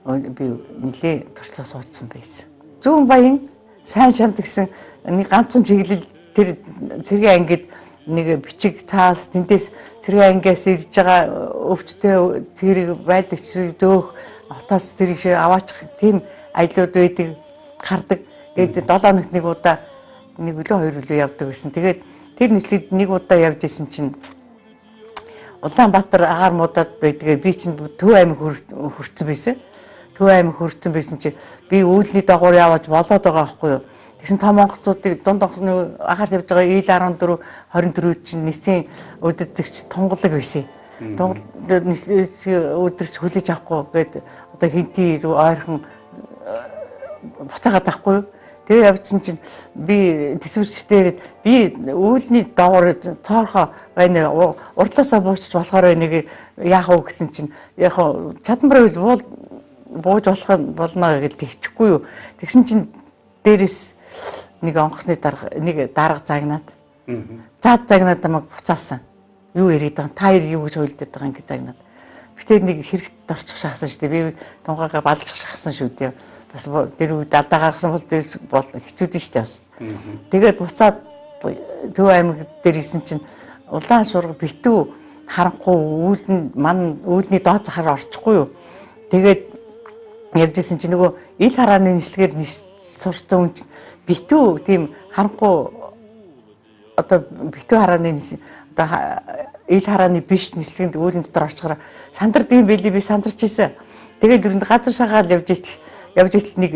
бол би нэлээ туршлага суудсан байсан. Зүүн баян сайн шанд гэсэн нэг ганцхан чиглэл тэр цэргийн ангид нэг бичиг цаас тэндээс цэргийн ангиас ирж байгаа өвчтөе тэрийг байлдагч дөөх хотоос тэр ишээ аваачих тийм ажлууд байдаг гардаг. Тэгээд 7 хоногт нэг удаа нэг өглөө 2 өглөө явдаг гэсэн. Тэгээд тэр нийслэлд нэг удаа явж исэн чинь Улаанбаатар агаар муудад байдгээ би чинь Төв аймаг хүрсэн байсан. Төв аймаг хүрсэн байсан чи би үүлний дагуур яваж болоод байгаа байхгүй юу. Тэгсэн том онгоцуудыг дунд онгоцны агаар тавьж байгаа ил 14 24 чинь нийсийн өдөртөгч тунгалаг байсан. Тунгалаг өдөрч хүлээж авахгүй гээд одоо хинти рүү ойрхон буцаагаад байхгүй юу. Тэгээ явчихсан чинь би төсвөрчдээд би үүлний доогоор цоорхоо байна урдлаасаа буучиж болохоор нэг яах вэ гэсэн чинь яг чадамбар үйл бууж болох нь болно гэж тэгчихгүй юу. Тэгсэн чинь дээрэс нэг онгоцны дарга загнаад. Заад загнаад намайг буцаасан. Юу яриад байгаа та хоёр юу гэж хуйлдаад байгаа ингэ загнаад. Битээ нэг хэрэгт орчих шахсан шүү дээ. Би тунгаагаа балчих шахсан шүү дээ. Бас тэр үед алдаа гаргасан бол хэцүүдэн шүү дээ бас. Тэгээд буцаад Төв аймаг дээр исэн чинь улаан шуурга битүү харанхуй үүлний доод захаар орчихгүй юу. Тэгээд явжсэн чинь нөгөө ил харааны нислэгээр сурцсан хүн чинь битүү тийм харанхуй одоо битүү харааны одоо ил харааны биш нислэгэнд үүлэн дотор орчихоор сандардаг юм байли би сандарч ийсэн. Тэгэл өрөнд газар шагаал явж итэл нэг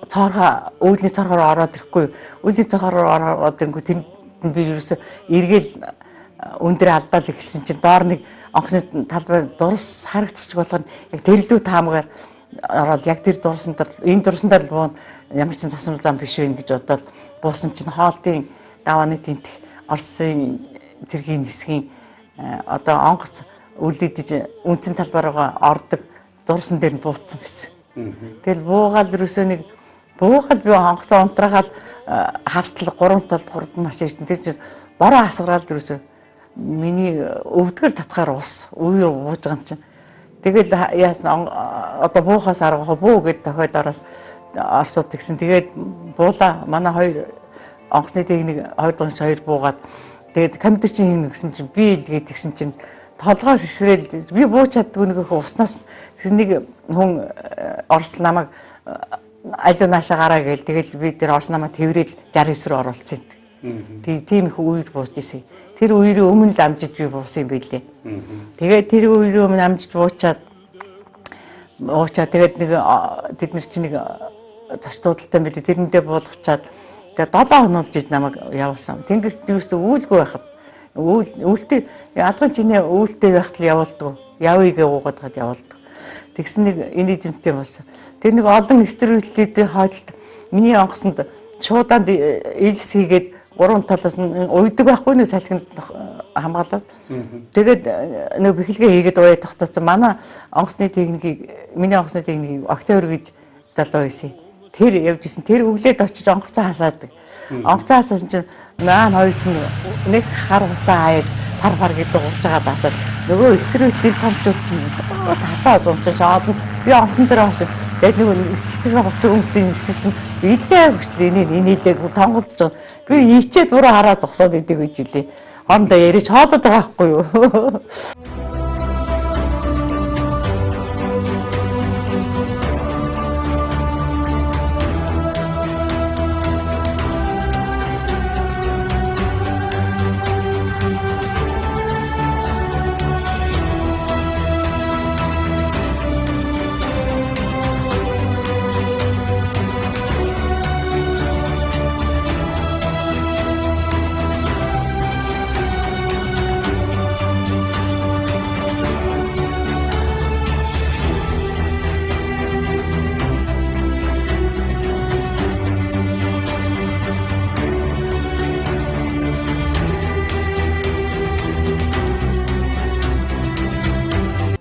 цоорхоо үүлний цоорхоор ороод ирэхгүй. Үүлний цоорхоор ороод ирэнгүү тэнд би ерөөсө эргээл өндөр алдаал ихсэн чинь доор нэг онгоцны талбай дурс харагдчих болгоно. Яг тэрлүү таамгаар ороод яг тэр дурсандаа энэ дурсандаа л буун ямар ч засвар зам биш вэ гэж бодоод буусан чинь хоолтын давааны тентх Оросын цэргийн нисгийн одоо онгоц үлдэж үнцэн талбараа ордог дурсан дээр нь буутсан байсан. Тэгэл буугаал ерөөсөө нэг буугаал би онгоцоо унтраагаал хартал 3 талд 3 маш ирсэн. Тэр чинь бороо хасгараал ерөөсөө миний өвдгөр татгаар ус үе бууж байгаа юм чинь. Тэгэл яасан одоо буухаас арга буу гэд тохойд ороос орсууд гисэн. Тэгээд буула манай хоёр онгоцны техник 2 буугаад тэгээд компьютер чинь хийнэ гэсэн чинь би л гээд гисэн чинь толгоос эсрээл би бууж чаддгүй нэг уснаас тэгсэн нэг хүн Орос намайг алуу наашаа гараа гээл тэгэл би тэр Орос намайг тэврээл 69 рүү оруулсан. Тийм их үед бууж исэн. Тэр үеийн өмнө л амжиж би буусан юм билээ. Тэгээд тэр үеийн өмнө амжиж буучаад тэгээд нэг тэд нар чинь нэг зочдуудалтай билээ. Тэрэндээ буулгачаад тэгээд 7 хонуулж иж намайг явуулсан. Тэнгэрт юусоо үүлгүй байхад үүлтэй алган чинээ үүлтэй байхад л явуулдаг. Явъя гуугаад гад явуулдаг. Тэгсэн нэг энэ эзэмтэй болсон. Тэр нэг олон экстеритлүүдийн хойдолд миний онгоцонд шуудаад ээлжс хийгээд 3 талаас нь уйдаг байхгүй нэг салхинд хамгаалаад. Тэгээд нэг бэхлэгээ хийгээд уяа тогтоосон. Манай онгоцны техникийг миний онгоцны техникийг октябр гэж залуу байсан. Тэр явж исэн. Тэр өглөөд очиж онгоцоо хасаадаг. Онгоцоо хасаасан чинь маань хоёр чинь нэг хар хутаа аял пар гэдэг урж байгаа дасаад нөгөө экстериутлийн томчууд чинь татаа зумчиж шаална. Би онгоцон дээр очиж тэгээд нөгөө нислэгээ хуцаг өмцөн чинь илгээ хүчлээ нэлээд тонголдож байгаа. Би ичээд буруу хараа зогсоод идэг гэж үлээ. Хондоо яриач хоолоод байгаа байхгүй юу?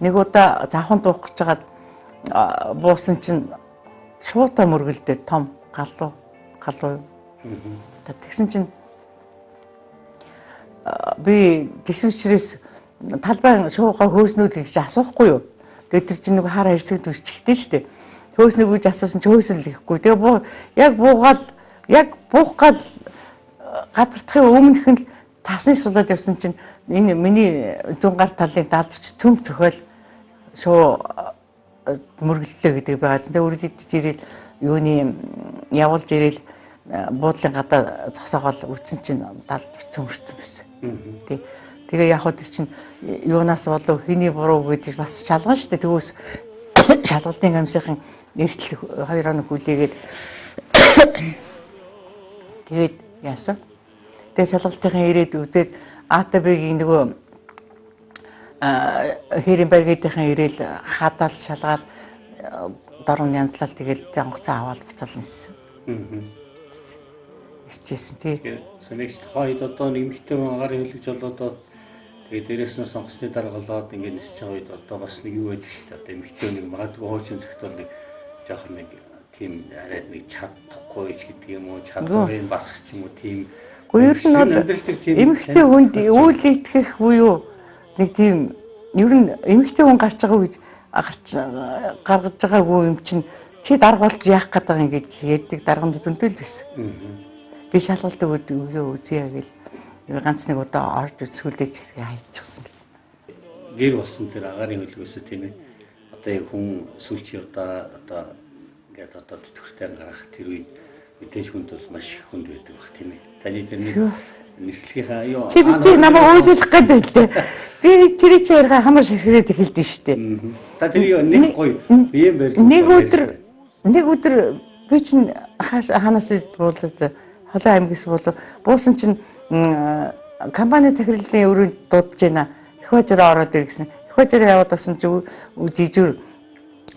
Нэг удаа завхан дуух гэж хагаад буусан чинь шуута мөргөлдөө том галуу. Тэгсэн чинь би төсвөрчрээс талбай шуугаа хөөснүүд гэж асуухгүй юу? Тэгээд тэр чинь нэг хараа хэрцэгд үсчихтэй шүү дээ. Хөөснө гэж асуусан ч хөөсөл ихгүй. Тэгээ яг буух гал гадартахын өмнөх нь тасны сулаад явсан чинь энэ миний зүүн гар талын даалгавч цөм цохол шуу мөргөллөө гэдэг байгаа. Тэгээ үргэлжлэж ирэл юуны явуулж ирэл буудлын гадаа зогсоогоол үтсэн чинь даалгавч цөмөрсөн байсан. Тэгээ яг хөө тэр чинь юунаас болов хэний буруу гэдэг бас шалган шүү дээ. Тгөөс шалгалтын комиссийн эртэл 2 хоног хүлээгээд тэгээд яасан. Тэгээ шалгалтын ирээдүйд АТБ-гийн нөгөө хэрийн баригдахын ирээл хадаал шалгаал дорн янзлал тэгэл онгоцоо аваад буцаал ниссэн. Исчээсэн тий. Сэнэгч хойд одоо нэмэгтэй агарын хөлөгч болоод тэгээ дээрээс нь сонгосны дараа голоод ингээд нисэж байгаа үед одоо бас нэг юу байдаг шүү дээ. Одоо эмэгтэй нэг магадгүй хуучин цагт бол нэг жоох нэг тийм арай нэг чадахгүй ч гэдэг юм уу, чадварын басах ч юм уу тийм. Ер нь бол эмэгтэй хүнд үйл итгэх буюу нэг тийм ер нь эмэгтэй хүн гарч байгаа үед гаргаж байгаагүй юм чинь чи дарга болж яах гээд байгаа ингэж ярьдаг даргамд дүндэл байсан. Би шалгалт өгөөд үзье гэл ганц нэг удаа орж үзүүлдэж хайчихсан. Гэр болсон тэр агарын хөлгөөсөө тийм ээ. Одоо яг хүн сүүлчийн удаа одоо ингээд одоо төтгөртэй гарах тэр үед мэдээж хүнд бол маш их хүнд байдаг бах тийм ээ. Таны тэр нэг нислэгийнхаа юу чи би намайг уучлах гэдэг л дээ. Би тэр чи ярга хамар ширхрээд эхэлдэж штэ. Та тэр нэг гоё биеэ барьж нэг өдөр би чинь ханаас буулаад Холоо аймгээс буусан чинь компани захирлын өрөөнд дуудаж байна. Их бажраа ороод ир гэсэн. Их бажраа яваад авсан чи жижигүр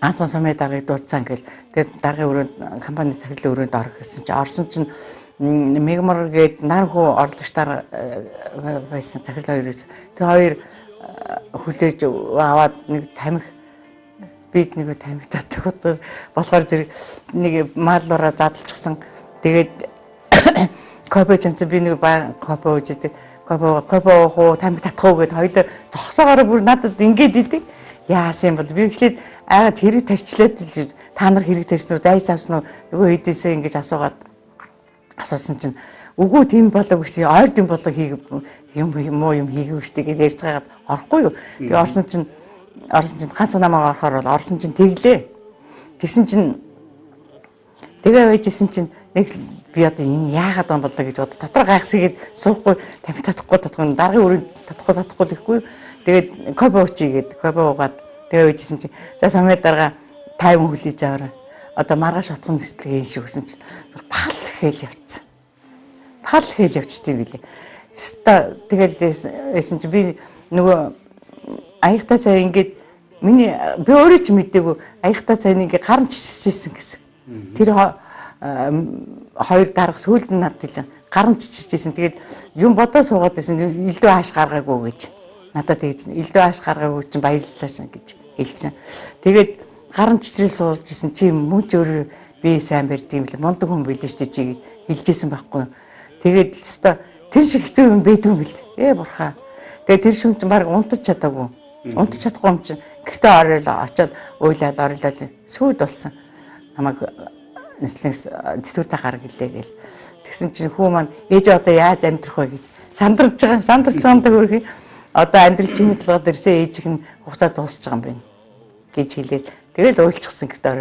анцхан сумын даргаыг дуудсан гэл. Тэгээд даргын өрөөнд компани захирлын өрөөнд орох гэсэн чи орсон чинь мегмар гээд нар хуу орлогчдаар байсан захирлын хоёроос. Тэг хоёр хүлээж аваад нэг тамхи бид нэг тамхи татдаг болохоор зэрэг нэг маалуура задлчихсан. Тэгээд кофе чанц би нэг кофе уудаг. Кофе уу тамхи татах уу гэд хоёлоо зогсоогоор бүр надад ингэж идэг. Яасан бол би ихлээр айгаад хэрэг тарчлаад та нар хэрэг тарьсан уу, зайс авсан уу нөгөө хэдээсээ ингэж асуусан чинь үгүй тийм болоо гэсэн ойр дэм болоо юм хийгээв штэ гэж ярьж байгаад орохгүй юу. Тэгээ орсон чинь ганц намайг орохоор бол орсон чинь тэглээ. Тэгсэн чинь тэгээ байжсэн чинь нэг би одоо энэ яагаад юм болоо гэж бод дотор гайхсгээд суухгүй тамхи татахгүй даргын өрөөнд татахгүй гэхгүй. Тэгээд кофе уучигээд кофе уугаад тэгээ байжсэн чинь за самай дарга тайван хүлээж аваарай. Одоо маргааш отхон нислэгээ шүү гэсэн чинь пал хээл явцсан. Пал хээл явчтыг билээ. Ста тэгэл байсан чинь би нөгөө аягтаа сая ингээд миний би өөрөө ч мэдээгүй аягтаа сая ингээд гарам чичижсэн гэсэн. Тэр хоёр дарга сүүлд нь надад хэлж гарам чичижсэн. Тэгээд юм бодоо суугаад байсан элдв хааш гаргаагүй гэж. Надад тэгж элдв хааш гаргаагүй чинь баярлалаа шин гэж хэлсэн. Тэгээд гарам чичрэл суулж исэн чи мөн ч өөр би сайн барьд юм л мундаг хүн билээ штэ чи гэж хэлжсэн байхгүй. Тэгээд өстой тэр шиг хэцүү юм байдгүй юм бэл. Бурхаа. Тэгээд тэр шүмт баг унтаж чадаагүй. Унтаж чадахгүй юм чинь гэртээ оройлоо очоод уйлал орлол сүйд болсон. Намайг нэслэс тэтгэвртэй гарга гэлээ гэл. Тэгсэн чинь хүү маань ээж одоо яаж амьдрах вэ гэж сандарч байгаа хөрхий. Одоо амьдрал чиний толгойд ирсэн ээжих нь хугацаа дуусч байгаа юм байна гэж хэлээл. Тэгэл уйлчихсан гэртээ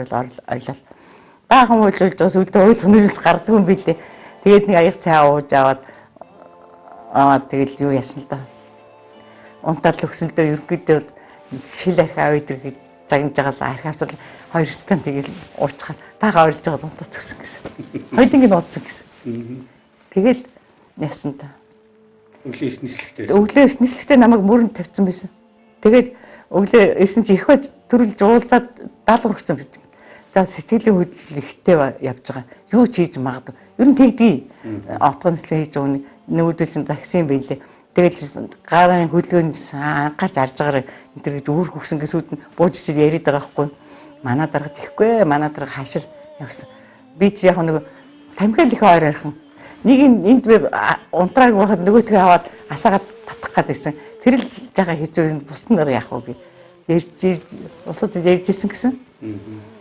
орлол. Баахан уйлуулж байгаа сүлдээ уйлах нэрс гардаг юм билээ. Тэгээд нэг аяг цай ууж аваад тэгэл юу яасан л да. Унтаал өксөлдөө ерөнхийдөө бол шил архи авъядаг гэж загнаж байгаа л архи авчвал хоёр стан тэгэл уучхаар бага орилж байгаа унтаад төгсөн гэсэн. Хоёулангийн уудсан гэсэн. Тэгэл яасан та. Өглөө эрт нислэгтэй. Өглөө эрт нислэгтэй намайг мөрөнд тавьсан байсан. Тэгээд өглөө ирсэн чи их бай төрүүлж уулзаад даалгавар өгсөн байдаг. За сэтгэлийн хөдлөл ихтэй явж байгаа. Юу ч хийж магадгүй. Ер нь тэгдгийг отгон нислэг хийж байгаа нүүдэл чинь загсан юм байлээ. Тэгэл гарын хөдөлгөөнд анхаарч арж байгаараа энэ төр гэж үүрх өгсөн гэсүүд нь буужиж яриад байгаа байхгүй. Манай дарга тэхгүй манай дарга хашир явсан. Би ч яг нэг тамхиал их хоёр архан. Нэг энд би унтрааг байхад нөгөөтгөө аваад асаагаад татах гээд байсан. Тэр л жага хэцүү бусд нар яах вэ гэж улсуудад ярьжсэн гэсэн.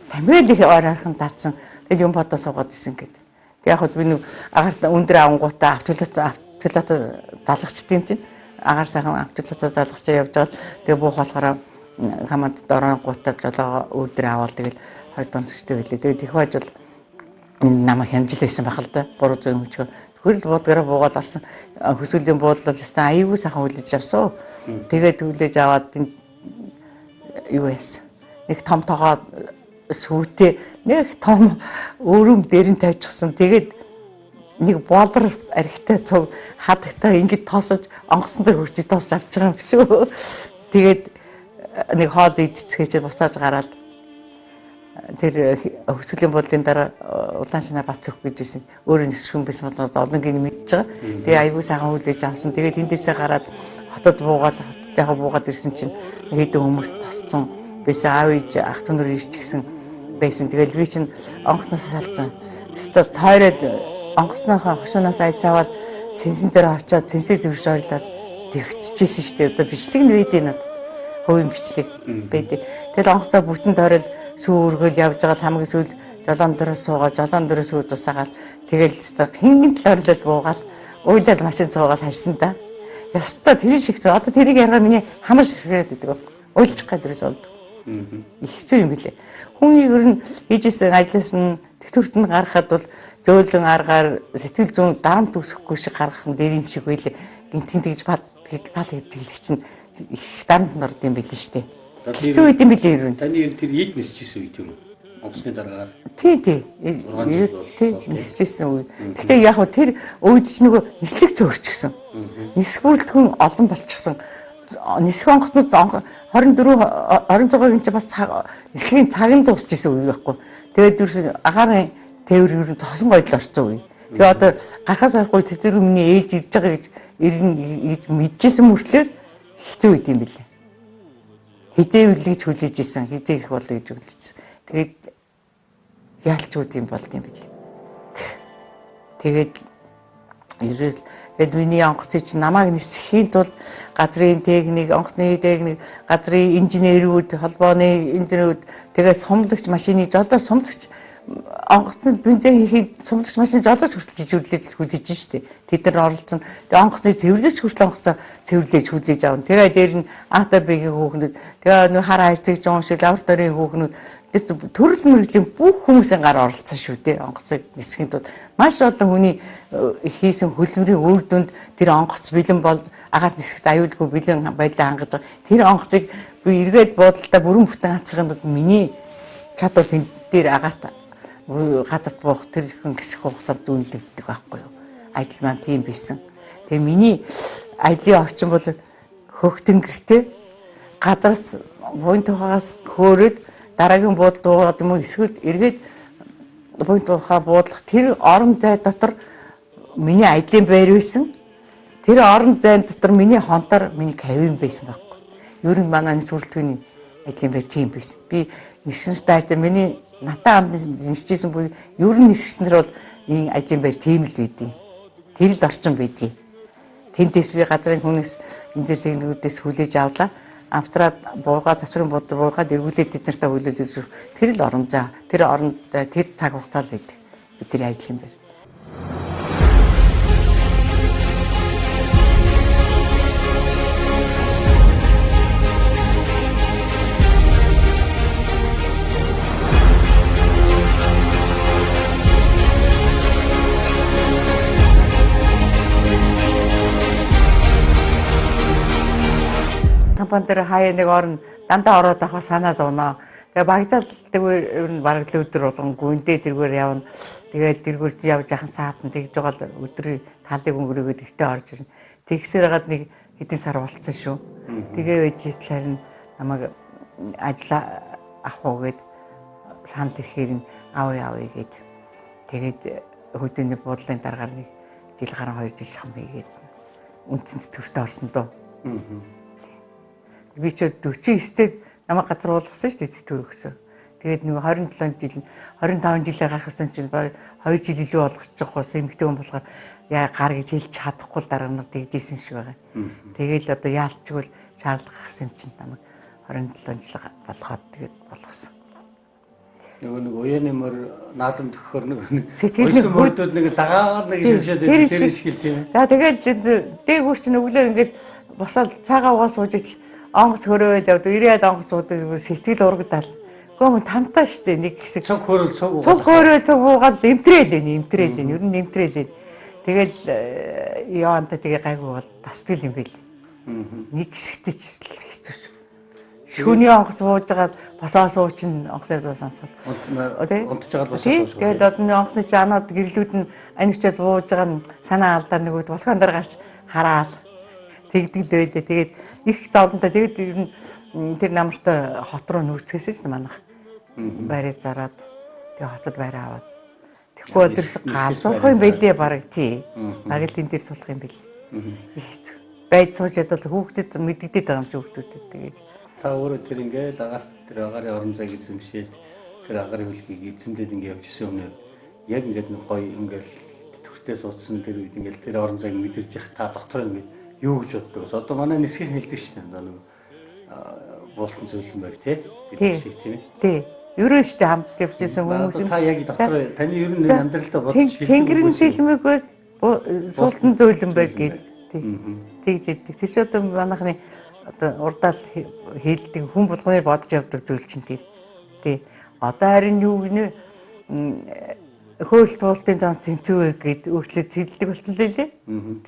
Тамил их ойрхон таацсан. Тэгэл юм бодоо суугаад исэн гэдэг. Тэг яг хөө би нэг агаар өндөр авангуудаа автолото залгачд юм чинь. Агаар сайхан автолото залгачаа явж байгаа. Тэгээ буух болохоор хамаанд доронгуудаа жолоо өдөр аваад тэгэл 2 донсчтэй байлээ. Тэгээд их байж бол намайг хямжилсан байх л да. Буруу зөв мөчгөө. Хөл буудгараа буугаад орсон. Хөсөлийн буудлал өстой аюул сайхан хүлээж авсан. Тэгээд хүлээж аваад юу яасан. Нэг том тоогоо сүйтэй нэг том өрөм дээр нь тавьчихсан. Тэгээд нэг боолор архитай цог хадагтай ингэж тоосож онгоцон дээр хурцыг тоосч авч байгаа юм шүү. Тэгээд нэг хоол идцгээч буцааж гараад тэр хөсөлийн бодлын дараа улаан шинаа бац өгөх гэж байсан. Өөрөө нисшүн биш болоод олонгийн мэдж байгаа. Тэгээ аягүй сайхан хүлээж авсан. Тэгээд эндээсээ гараад хотод буугаад хотод буугаад ирсэн чинь хэдэн хүмүүс тосцсон. Бисээ аав ээж ах түнэр ирчихсэн байсан. Тэгэл би чинь онгоцноос салж. Өстө тойрол онгоцныхоо хошуунаас айцаавал сэнсэн дээр очиод сэнсээ зэвэрч ойрлол тэгцчихсэн шүү дээ. Одоо бичлэг нь вэдэ надад. Хувийн бичлэг байдаг. Тэгэл онгоцоо бүтэн тойрол сүүргэл явж байгаа хамгийн сүүл жолоон дээрээ суугаад жолоон дээрээ сүйд усаагаад тэгэл хингэн таларлал буугаад уйлал машин цуугаад харьсан да. Яста тэр шиг зөө. Одоо тэрийг яргаа миний хамар ширхээд байдаг. Уйлчих гэдэг зүйл болдог. Их хэцүү юм билээ. Хүний ер нь хийжсэн ажлаас нь тэтгэврт нь гаргахад бол зөөлөн аргаар сэтгэл зүйн дарамт үүсэхгүй шиг гаргах нь дээр юм шиг байлээ. Гинтгэн тэгж бал хэлэх чинь их дарамт норд юм билээ шүү дээ. Хэцүү үед юм билээ ер нь. Таны ер тэр ийг нисчихсэн үед юм уу? Онгоцны дараагаар. Тий. Нисчихсэн үед. Гэхдээ яг хөө тэр үед ч нөгөө нислэг зөөрчихсөн. Нисэх бүрэлдэхүүн олон болчихсон. Нисэх онгоцнууд 26-гийн ч бас нислэгийн цаг нь дуусчихсан үе байхгүй. Тэгээд ерөөс агаарын тээвэр ер нь тосон гойдол орсон үе. Тэгээ одоо гарахаас аргагүй тэр миний ээлж ирж байгаа гэж мэдчихсэн мөртлөө хэцүү үед юм билээ. Хизээвэл гэж хүлээж исэн, хизээ их болоо гэж хүлээжсэн. Тэгээд яалчуд юм болд юм билээ. Тэгээд ерөөс тэгэл миний онгоцыг чи намайг нисэхийн тулд газрын техник, онгоцны техник, газрын инженерүүд, холбооны инженерүүд тэгээ сумлагч машины жолоо сумлагч онгоцны бензин хийхэд сумлагч машины жолооч хүртэл жижиглээд хүлээж штэ. Тэд нар оролцсон. Тэгээ онгоцны цэвэрлэгч хүртэл онгоцоо цэвэрлэж хүлээж авна. Тэгээ дээр нь АТБ-ийн хүүхнүүд, тэгээ нэг хар хайрцагч уушил авторын хүүхнүүд төрөл мөрөглийн бүх хүмүүсийн гар оролцсон шүү дээ. Онгоцыг нисэхийн тулд маш олон хүний хийсэн хөлбөрийн үр дүнд тэр онгоц бэлэн бол агаар нисэхэд аюулгүй бэлэн байдлаа хангаж байгаа. Тэр онгоцыг би эргээд буудалтай бүрэн бүтэн хацрахын тулд миний чадвар тэн дээр агаарт гадарт буух тэр ихэн гисэх хугацаанд дүүнлэгддэг байхгүй юу. Ажил маань тийм байсан. Тэгээ миний ажлын орчин бол хөхтөн гэртээ гадараас буян тухаас хөөрөөд дараагийн буудал дуугаад юм уу эсвэл эргээд буян тухаа буудлах тэр орон зай дотор миний ажлын байр байсан. Тэр орон зайн дотор миний хонтоор миний кавин байсан байхгүй. Ер нь манай нисвэрлэгчний ажлын байр тийм байсан. Би нисэнтэй миний натаа амд нисчихсэн буюу ер нь нисгчнэр бол энэ ажлын байр тийм л байдیں۔ Тэр л орчин байдیں۔ Тэндээс би газрын хүнээс энэ дээр техникүүдээс хүлээж авлаа. Австраад буугаад засварын бод буугаад эргүүлээд бид нартай хүлээлж тэр л орон зай тэр оронд тэр цаг хугацаа л байдаг. Бидний ажлын байр. Компани дээр хаяа нэг орн дандаа ороод авах санаа зовноо. Тэгээ багжаалдаг ер нь бараг л өдөр болгон гүндээ тэргээр явна. Тэгээд тэргээр чи явж яхан саатан тэгж байгаа л өдрийн талыг өнгөрөөгөө ихтэй орж ирнэ. Тэгсээр хагаад нэг хэдэн сар болцсон шүү. Тэгээ байж итэл харин намайг ажил авах уу гэд санал ирэхээр нь авъя гэд. Тэгээд хөдөөний буудлын дараагаар нэг жил гарan 2 жил шахам хийгээд үнцэнд төвтэй орсон доо. Би ч 49-д намайг газар уулгасан шүү дээ төвөр өгсөн. Тэгээд нэг 27 жил 25 жилээр гарах гэсэн чинь 2 жил илүү болгочих болсон эмэгтэй хүн болохоор яа гар гэж хэлж чадахгүй л дараа нь тэгжсэн шиг байгаа. Тэгээл одоо яалтчгүй шаардлага гарсан юм чинь намайг 27 жил болгоод тэгээд болгосон. Нөгөө нэг уяаны мөр наадам төгөхөр нэг сэтгэл мөрдөд нэг дагаал нэг шимшээд тэр шиг тийм. За тэгээд дээгүүр чинь өглөө ингээд босоод цагаа угаа сууж ижил онгоц хөрөөл явдаг. Ирээд онгоц уудаг сэтгэл урагдаал. Гүм тамтаа штэ нэг хэсэг. Цог хөрөөл цог уугаал эмтрээл. Ер нь эмтрээл. Тэгэл яванда тэгээ гайгүй бол тастгэл юм бэл. Нэг хэсэгт ч хэцүү. Шүний онгоц ууж байгаа босоо суучин онгоцоо сонсоод унтж байгаа босоо сууж. Тэгэл одны онгоцны чанаад гэрлүүд нь анивчаад ууж байгаа нь санаа алдаа нөгөөд волхон дээр гарч хараал тэгдэл байлээ. Тэгээд их зовлонтой тэгээд ер нь тэр намартай хот руу нүүцгээсэн чинь манайх байраа зараад тэгээд хотод байраа аваад тэгэхгүй бол тэр галзуурах юм байлээ бараг тий. Бараг л энэ дээр суулгах юм бэл. Их хэцүү. Байж сууж ядал хүүхдэд мэддэгдээд байгаа юм чи хүүхдүүдэд тэгээд та өөрөө тэр ингээл агаалт тэр агарын орон зайг эзэмшээд тэр агарын хөлгийг эзэмдээд ингээд явж исэн өмнө яг ингээд нэг гоё ингээл төвхтээ суудсан тэр үед ингээл тэр орон зайг мэдэрч явах та дотор ингээд юу гэж боддог. Одоо манай нисхийг хэлдэг шнэ. Одоо нэг болтон зөвлөн байг тий. Бид шиг тийм ээ. Тий. Ерөн штэ хамт явжсэн хүмүүс юм. Та яг дотор таны ер нь амьдралдаа бодож хэлдэг. Тэнгэрийн сэлмэг бай суултан зөвлөн байг гэдэг. Тий. Тэгж ирдэг. Тэр ч одоо манайхны одоо урдаал хэлдэг хүн болгоны бодож явдаг зүйл чинь тэр. Тий. Одоо харин юу гинэ хөөл туултын зам тэнцүү гэд өөрчлөлт хэлдэг болчихлоо лээ.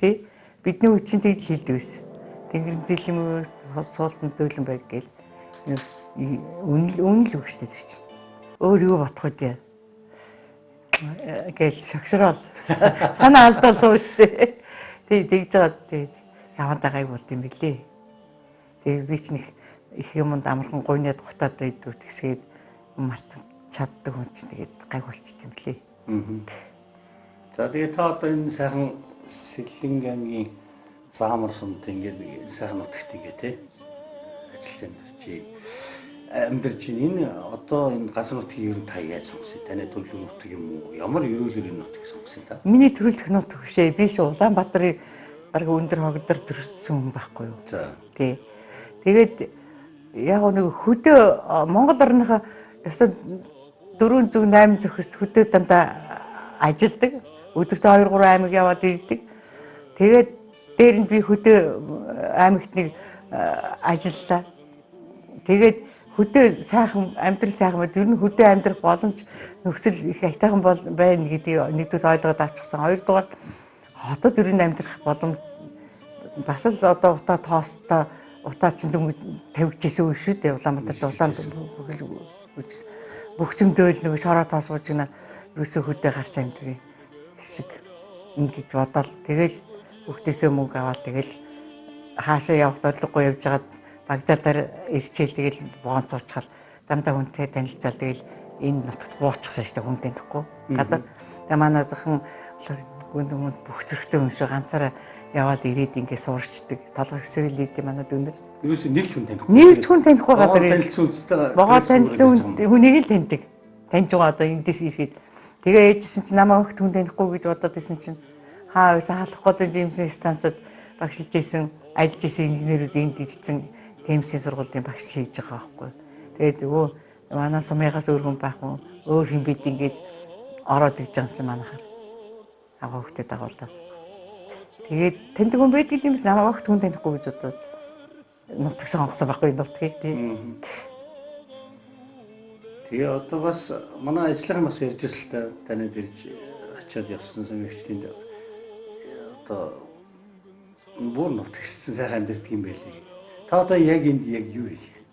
Тий. Бидний үе чинь тэгж хэлдэг байсан. Тэнгэрийн зэлмэг суултан зөвлөн байг гэл үнэл үг шүү дээ тэр чинь. Өөр юу бодох вэ? Гэл шогшрол. Санаа алдаад суу шүү дээ. Тэгж байгаа тэгээд явандаа гайг болд юм билээ. Тэгээд би ч их юмд амархан гойнод гутаад байдгүй тэгсгээд мартан чаддаг хүн чинь тэгээд гайг болчих юм билээ. За тэгээд та одоо энэ сайхан Сэлэнг аймгийн Заамар сумд ингээд сайхан нутагт ингээд тий ажиллаж амьдарч энэ одоо энэ газар нутгийг ер нь та яаж сонгосон? Таны төлөв нутаг юм уу? Ямар ерөөлөөр энэ нутгийг сонгосон та? Миний төрөлх нутаг бишээ. Би ш Улаанбаатарын баг өндөр хогдор төрсөн хүн байхгүй юу? За. Тий. Тэгээд яг нэг хөдөө Монгол орныхоо ёстой 408 зөвхөст хөдөө дандаа ажилдаг. Өдөрт 2-3 аймаг яваад ирдэг. Тэгээд дээр нь би хөдөө аймагт нэг ажиллаа. Тэгээд хөдөө сайхан амьдрал сайхан байд. Ер нь хөдөө амьдрах боломж нөхцөл их айтайхан байна гэдгийг нэгдүгээр ойлгоод авчихсан. Хоёрдугаар хотод ер нь амьдрах боломж бас л одоо утаа тоостой утаа чинь тавьчихсан үе шүү дээ. Улаанбаатарч улаанд бүх зөмдөөл нэг шороо тоос уужгна ерөөсөө хөдөө гарч амьдрий шиг ингэж бодоод тэгэл хүүхдээсээ мөнгө аваад тэгэл хаашаа явах бодлогогүй явж хагаад Багдадаар ирчээл тэгэл богонцоочхал дандаа хүнтэй танилцал тэгэл энэ нутагт буучихсан шүү дээ хүн таньхгүй газар. Тэгээ манай зохин гүн бүх зөрөгтэй хүн шиг ганцаараа яваад ирээд ингэ суурчдаг. Толгой хэсрэлээд манай дөнөр. Юусе нэг ч хүн танихгүй. Нэг ч хүн танихгүй газар. Танилцсан үстэй. Богоо танилцсан хүнийг л таньдаг. Таньж байгаа одоо эндээс ирэхэд. Тэгээ ээжсэн чинь намаа өгт хүн танихгүй гэж бодоод исэн чинь хаа байсан халах голын жимсийн станцад багшилж исэн, ажиллаж исэн инженерүүд энд ирсэн Тэмсийн сургуулийн багш хийж байгаа байхгүй. Тэгээд өө манай сумыгаас өөр хүн байхгүй. Өөр хүн бид ингээд ороод ирж байгаа юм чи манайхаар. Агаа хөхтэй дагууллаа. Тэгээд таньдаг хүн байдаг юм намаа огт хүн танихгүй гэж бодоод нутаг сонгосон байхгүй нутгийг тий. Тэгээ одоо бас манай ажиллагаа бас ярьж ирсэн л та танид ирж очиод явсан сумыгчдын одоо бүр нутагчсан сайхан амьдэрдэг юм байлээ. Та одоо яг энд яг юу хийж байна?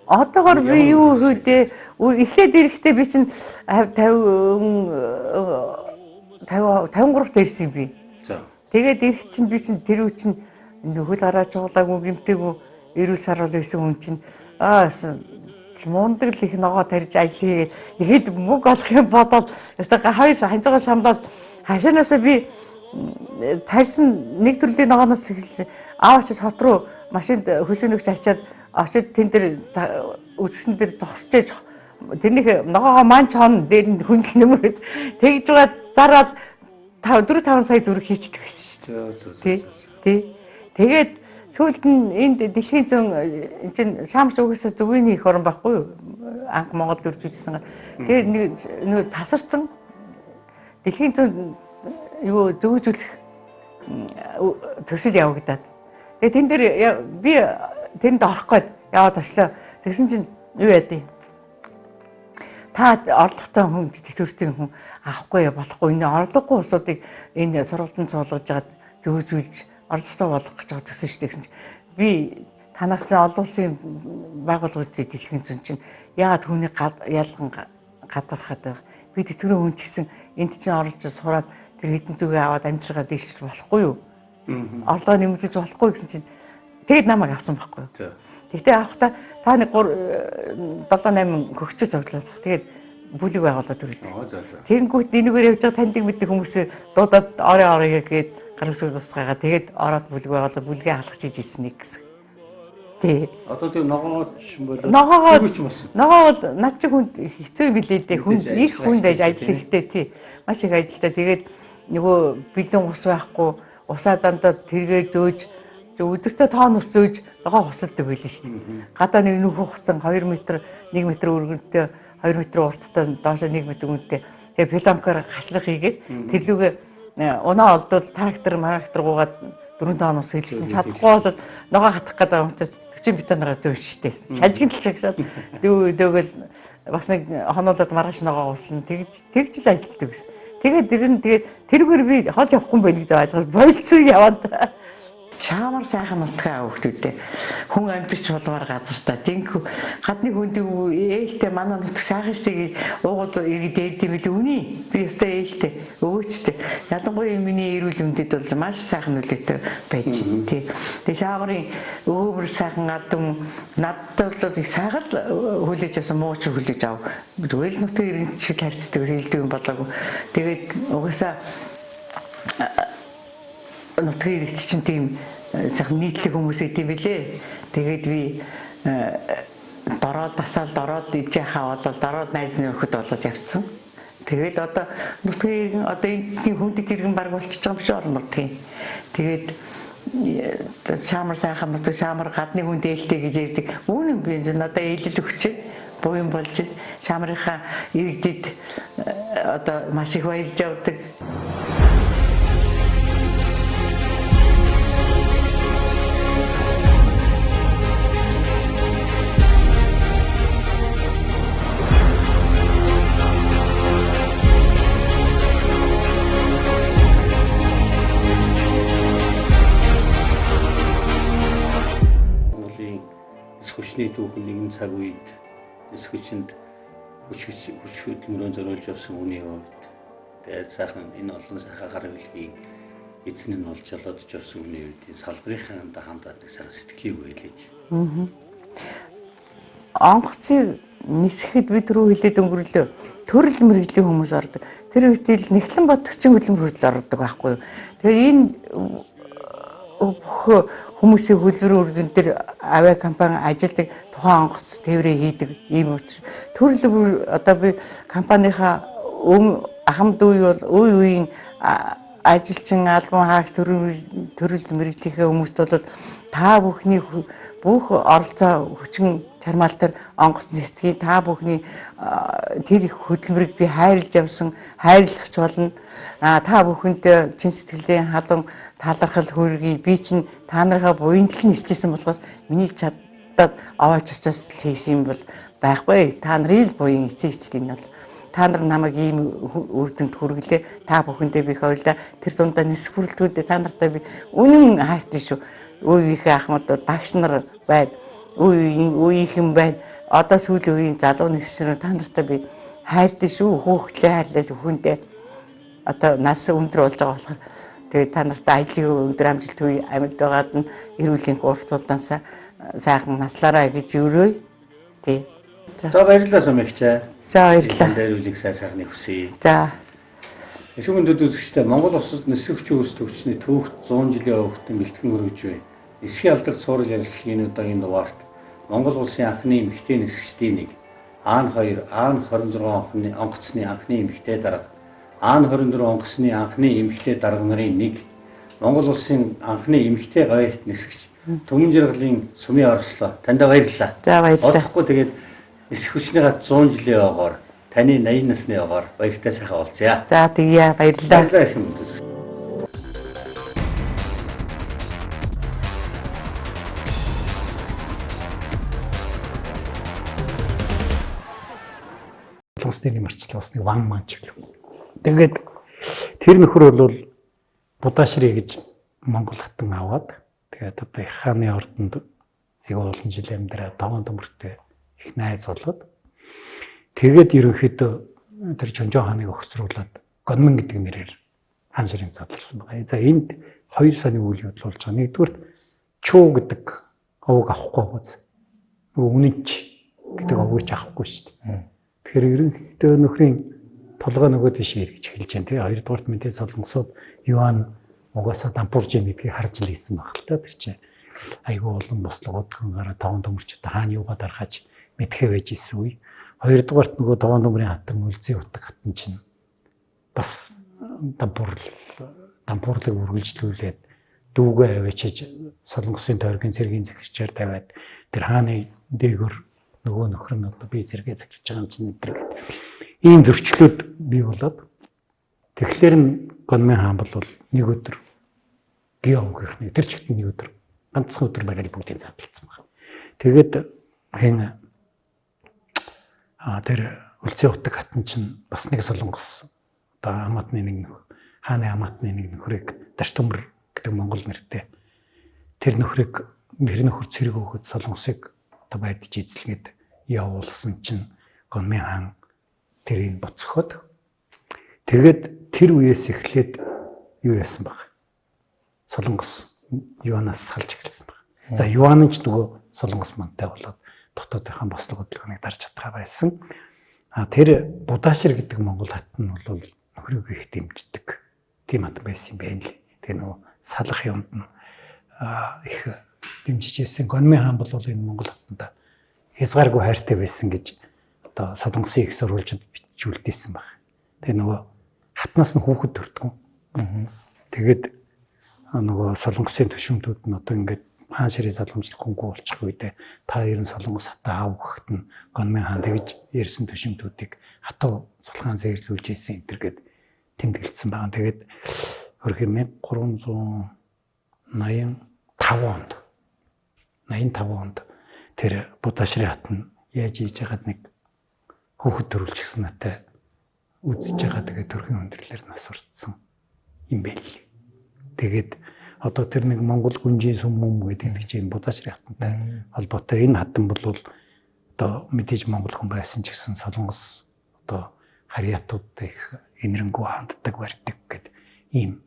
Одоогор би юу хөөдөө эхлээд ирэхдээ би чинь 53-т ирсэн би. За. Тэгээд ирэх чинь би чинь тэр үе чинь хөл гараа чуулаагүй гэмтээгүй эрүүл сар бол байсан хүн чинь мундаг л их ногоо тарьж ажил хийгээд их л мөнгө олох юм бодоод ястаа хоёр ханцгаа шамлаад хашаанаасаа би тарьсан нэг төрлийн ногооноос эхэлж аваач хот руу машинд хөлсөнөгч ачаад очиж тэн дээр үдсэн дээр тогсчээж тэрнийх ногоогоо маань чон дээр нь хүндэл нэмрээд тэгж байгаа зараад 4-5 сая төгрөг хийчихдэг байсан шүү дээ. Тий. Тэгээд сүүлд нь энд дэлхийн зүүн чинь шаамч угсаа зүгийн их орн байхгүй юу? Анх Монголд үржижсэн. Тэгээд нэг тасарсан дэлхийн зүүн юу зөвжүүлэх төсөл явагдаад. Тэгээд тэн дээр би тэнд орох гээд яваад очлоо. Тэгсэн чинь юу яа та орлоготой хүн тэтгэврийн хүн авахгүй болохгүй энэ орлогогүй улсуудыг энэ сургалтанд суулгаж жаад зөвжүүлж орлоготой болгох гэж байгаа төсөн шүү дээ гэсэн чинь би танах чинь олон улсын байгууллагуудын дэлхийн зүүн чинь яагаад түүнийг ялган гадуурхаад байгаа би тэтгэврийн хүн ч гэсэн энд чинь оролж сураад тэр хэдэн зүгээ аваад амжилтгаа дийшүүлж болохгүй юу орлого нэмэгдэж болохгүй гэсэн чинь тэгэд намайг авсан байхгүй юу. Тэгтээ авахдаа та нэг 7-8 хөгчөж цуглуулах. Тэгээд бүлэг байгуулаад өргөдөг. Тэнгүүт энэгээр явж байгаа таньдаг мэддэг хүмүүсээ дуудаад орой гээд гар үсгээс тусгаагаа тэгээд ороод бүлэг байгуулаад бүлгээ халахж ийжсэн нэг гэсэн. Тий. Одоо тэр ногооч болоо. Ногоо бол над чи хүнд хэцүү билээ дээ. Хүнд их хүнд ажил хэрэгтэй тий. Маш их ажилдаа тэгээд нөгөө бэлэн ус байхгүй усаа дандаа тэргээ дөөж өдөртөө тоон ус зөөж ногоо хусалдаг байлээ шүү дээ. Гадаа нэг нөхөх хугацаа 2 м 1 м өргөнтэй 2 м урттай доошо 1 м үнэтэй. Тэгээ пилонкоор хашлах хийгээд тэрлүүгээ унаа олдвол трактор гуугаад 4 тонн ус хэлсэн чадахгүй бол ногоо хатах гэдэг юм учраас 40 бетоноор зөөж штэ. Шажигнал чагшаад дөөгөл бас нэг хоноолоод маргааш ногоо услан тэгж л ажилтдаг гэсэн. Тэгээд тэргээр би хол явахгүй юм байна гэж ойлгож болцсон яваад. Шаамар сайхан нутгаа хөвгтүүдээ хүн амжирч болвоор газартаа тэнхүү гадны хүнд ээлтэй манай нутг сайхан штэ гэж уугуул ирээд дээрдэм билээ үний би өстой ээлтэй өвөөчтэй ялангуяа миний эрүүл мэндэд бол маш сайхан нөлөөтэй байж тий. Тэгээ шаамарын өвөр сайхан алдан надад бол их сайхан хүлээж авсан мууч хүлээж ав. Тэгэл нутгийн иргэн шиг харьцдаг хэлдэг юм болоогүй. Тэгээд угаасаа нутгийн иргэд чинь тийм сайхан нийтлэг хүмүүс идэм билээ. Тэгээд би дороод тасаал дороод иж яхаа бол дороод найзны өхөд болол явцсан. Тэгэл одоо нутгийн одоо энэ хүндэт иргэн баг болчихж байгаа юм шиг орон нутгийн. Тэгээд шаамар сайхан нутаг шаамар гадны хүн дээлтэй гэж ярьдаг. Үүн би надад ээлэл өгч буян болж шаамрынхаа иргэдэд одоо маш их баярлж явдаг. Хүчний түүхэн нэгэн цаг үед эс хүчинд хүч хөдөлмөрөөр зориулж явсан хүний хувьд тэгээд сайхан энэ олон сайхан гар хөлгийг эзэн нь олж олоодж явсан хүний үед салбарынхаа хандаад сайхан сэтгэлийг байлж. Онгоцыг нисэхэд бид рүү хилээд өнгөрлөө. Төрөл мэрэгжлийн хүмүүс ордог. Тэр үедэл Нэхлэн Батгчийн хөдөлмөр хүртэл ордог байхгүй юу. Тэгээд энэ бүх хүмүүсийн хөлбөрийн үрдэн дээр авиа компани ажилдаг тухайн онгоц тээврээ хийдэг ийм учраас төрөл одоо би компанийнхаа ахмад үе бол үеийн ажилчин албан хаагч төрөл мэрэгжлийнхээ хүмүүст бол та бүхний бүх оролцоо хүчин чармаал дээр онгоц нисдгийг та бүхний тэр хөдөлмөрийг би хайрлаж явсан хайрлагч болно. Та бүхэнд чин сэтгэлийн халуун талархал хүргэе. Би чинь та нарыгаа буянтал нисчихсэн болохоос миний чаддад аваач очоос хийсэн юм бол байхгүй. Та нарын л буян эцэг энэ бол та нар намайг ийм үрдэнд хүргэлээ. Та бүхэндээ би хоёулаа тэр дундаа нисэх бүрэлдэхүүнтэй та нартай би үнэн хайртай шүү. Үеийнхээ ахмад багш нар байна. Үеийнхэн байна. Одоо сүүлийн үеийн залуу нисчнэр та нартай би хайртай шүү. Хөөхлөө хайрлал хүндээ одоо нас өндөр болж байгаа болохоор тэгээд та нартай ажлын өндөр амжилт үе амьд байгаад нь эрүүлийн уртуудаас сайхан наслаарай гэж өрөөе. Тий. За баярлалаа Сомигчаа. За баярлалаа. Эрүүлийг сайхны хүсье. За. Эрхэм хүндэт үзэгчдээ Монгол улсад нисэх хүчийн өс төвчний түүхт 100 жилийн өвгтөн бэлтгэн өргөж байна. Нисхийн алдарт суурал ярилцлагын удаагийн дугаарт Монгол улсын анхны эмэгтэй нисгчдийн нэг Аан 2, Аан 26 онгоцны анхны эмэгтэй дарга, Аан 24 онгоцны анхны эмэгтэй дарга нарын нэг, Монгол улсын анхны эмэгтэй гаягт нисгэж Түмэн жаргалын сумын орслоо. Танд баярлалаа. За баярлалаа. Одохгүй тэгээд нисэх хүчнийгаа 100 жилийн ойгоор таны 80 насны ойгоор баяртай сайхан уулзъя. За тэгье баярлалаа. Баярлалаа их юм. Улсны марчлал усны ван манч гэх юм. Тэгээд тэр нөхөр бол Будашри гэж Монгол хатан аваад тэгээд одоо их хааны ордонд аягүй олон жил амьдраад таван төмөртэй их найз болоод тэгээд ерөнхийдөө тэр Чонжоо хааныг өгсрүүлээд Гонмин гэдэг нэрээр хаан ширийн задларсан байгаа. За энд хоёр сонин үйл явдал болж байгаа. Нэгдүгээр Чуу гэдэг овог авахгүй гоц. Нөгөө үнэнч гэдэг овогч авахгүй шүү дээ. Тэгэхээр ерөнхийдөө нөхрийн толгой нөгөө тийш эргэж эхэлж байна тий. Хоёрдугаарт мэдээ солонгосууд Юан угаасаа дампуурж яах гэдгийг харж л хийсэн баг л та тэр чинь. Айгүй олон бослогод гараа таван төмөрчөд хаана юугаа дарахаж мэдхээ байж исэн үе. Хоёрдугаарт нөгөө таван төмрийн хатан үлзий утга хатан чинь бас дампуурлыг үргэлжлүүлээд дүүгээ авчиж солонгосын тойргийн цэргийн захирчаар тавиад тэр хааны дээгүүр нөгөө нөхөр нь одоо би зэрэгээ цагтж байгаа юм чинь энэ ийм зөрчлүүд бий болоод тэгэхээр Гонмин хаан бол нэг өдөр гео гэх нэг тэр чигт нэг өдөр ганцхан өдөр байгаад бүгдийг задлцсан байна. Тэгээд хин тэр үлцээ утга хатан чинь бас нэг солонгос одоо аматны нэг хааны аматны нэг нөхрийг Даштөмөр гэдэг монгол нэртэй тэр нөхрийг нөхөр цэрэг өгөхөд солонгосыг одоо байдж эзлэгээд явуулсан чинь Гонмин хаан тэрийг боцоход тэгээд тэр үеэс эхлээд юу яасан баг. Солонгос Юанаас салж эхэлсэн баг. За Юан нь ч нөгөө солонгос мантай болоод дотоодынхаа бослого хөдөлгөөнийг дарж чадхаа байсан. Тэр Будашир гэдэг монгол хатан нь бол нөхрийг их дэмждэг. Тийм хат байсан юм байна л. Тэгээ нөгөө салах юмд нь их дэмжиж ирсэн. Гонмин хаан бол энэ монгол хатанд хязгааргүй хайртай байсан гэж одоо солонгосын их сурвалжид бичүүлдээсэн баг. Тэгээ нөгөө хатнаас нь хүүхэд төрдөг. Тэгээд нөгөө солонгосын төшөмтүүд нь одоо ингээд хаан ширээ залгамжлах хөнгөө болчих үедээ та ерэн солонгос хатаа аав гэхэд нь Гонмин хаан тэгж ярьсан төшөмтүүдийг хатуу цулгаан зээрлүүлж ийсэн энэ төргээд тэмдэглэсэн байгаа. Тэгээд хөрх 1385 онд тэр Будашри хатан яаж хийж яагаад нэг хүүхэд төрүүлж гисэн натай үзэж байгаа тэгээд төрхийн өндөрлөөр нас урдсан юм байл. Тэгээд одоо тэр нэг Монгол гүнжийн сүм гэдэг чинь Будашри хатантай холбоотой энэ хатан бол одоо мэдээж монгол хүн байсан ч гэсэн солонгос одоо харьяатуудтай их инэрэнгүү ханддаг барьдаг гэдэг ийм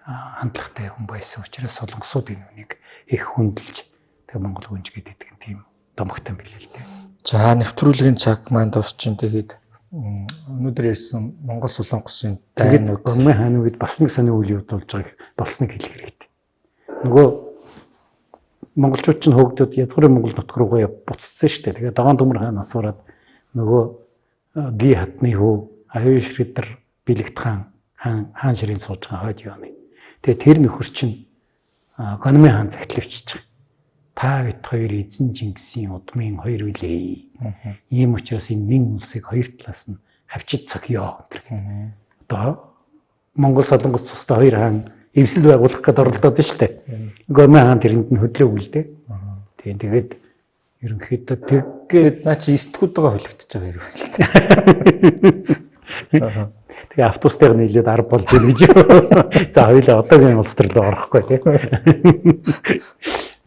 хандлагатай хүн байсан учраас солонгосууд энэ үнийг их хүндэлж тэг монгол гүнж гэдэг тийм домогтой билээ л дээ. За нэвтрүүлгийн цаг маань дуусчин тэгээд өнөөдөр ярьсан Монгол солонгосын дайнууд Гонмин хааны үед бас нэг сони үйл явдал болж байгааг болсныг хэлэх хэрэгтэй. Нөгөө монголчууд ч хөөгдөд язгуурын монгол нутг руугаа буцсан шүү дээ. Тэгээд Даван Төмөр хаан асуураад нөгөө ги хатны хөө Аюун Шридер Бэлэгт хаан хаан ширийн сууж байгаа хойд юуны. Тэгээд тэр нөхөр чинь Гонмин хаан загталвчиж байгаа. Та бит хоёр эзэн Чингисийн удмын хоёр билээ. Ийм учраас энэ мин улсыг хоёр талаас нь хавчиж цогёо. Одоо Монгол солонгос цустай хоёр хаан эвсэл байгуулах гэдээ оролдоод шүү дээ. Гонмин хаан тэрэнд нь хөдлөөг л дээ. Тэгээд ерөнхийдөө тэгээд наа чи эсдгүүдтэйгээ холигдож байгаа юм. Тэгээ автобустайг нийлээд 10 болж ийн гэж. За хоёлаа одоогийн улс төрлөө орохгүй тий.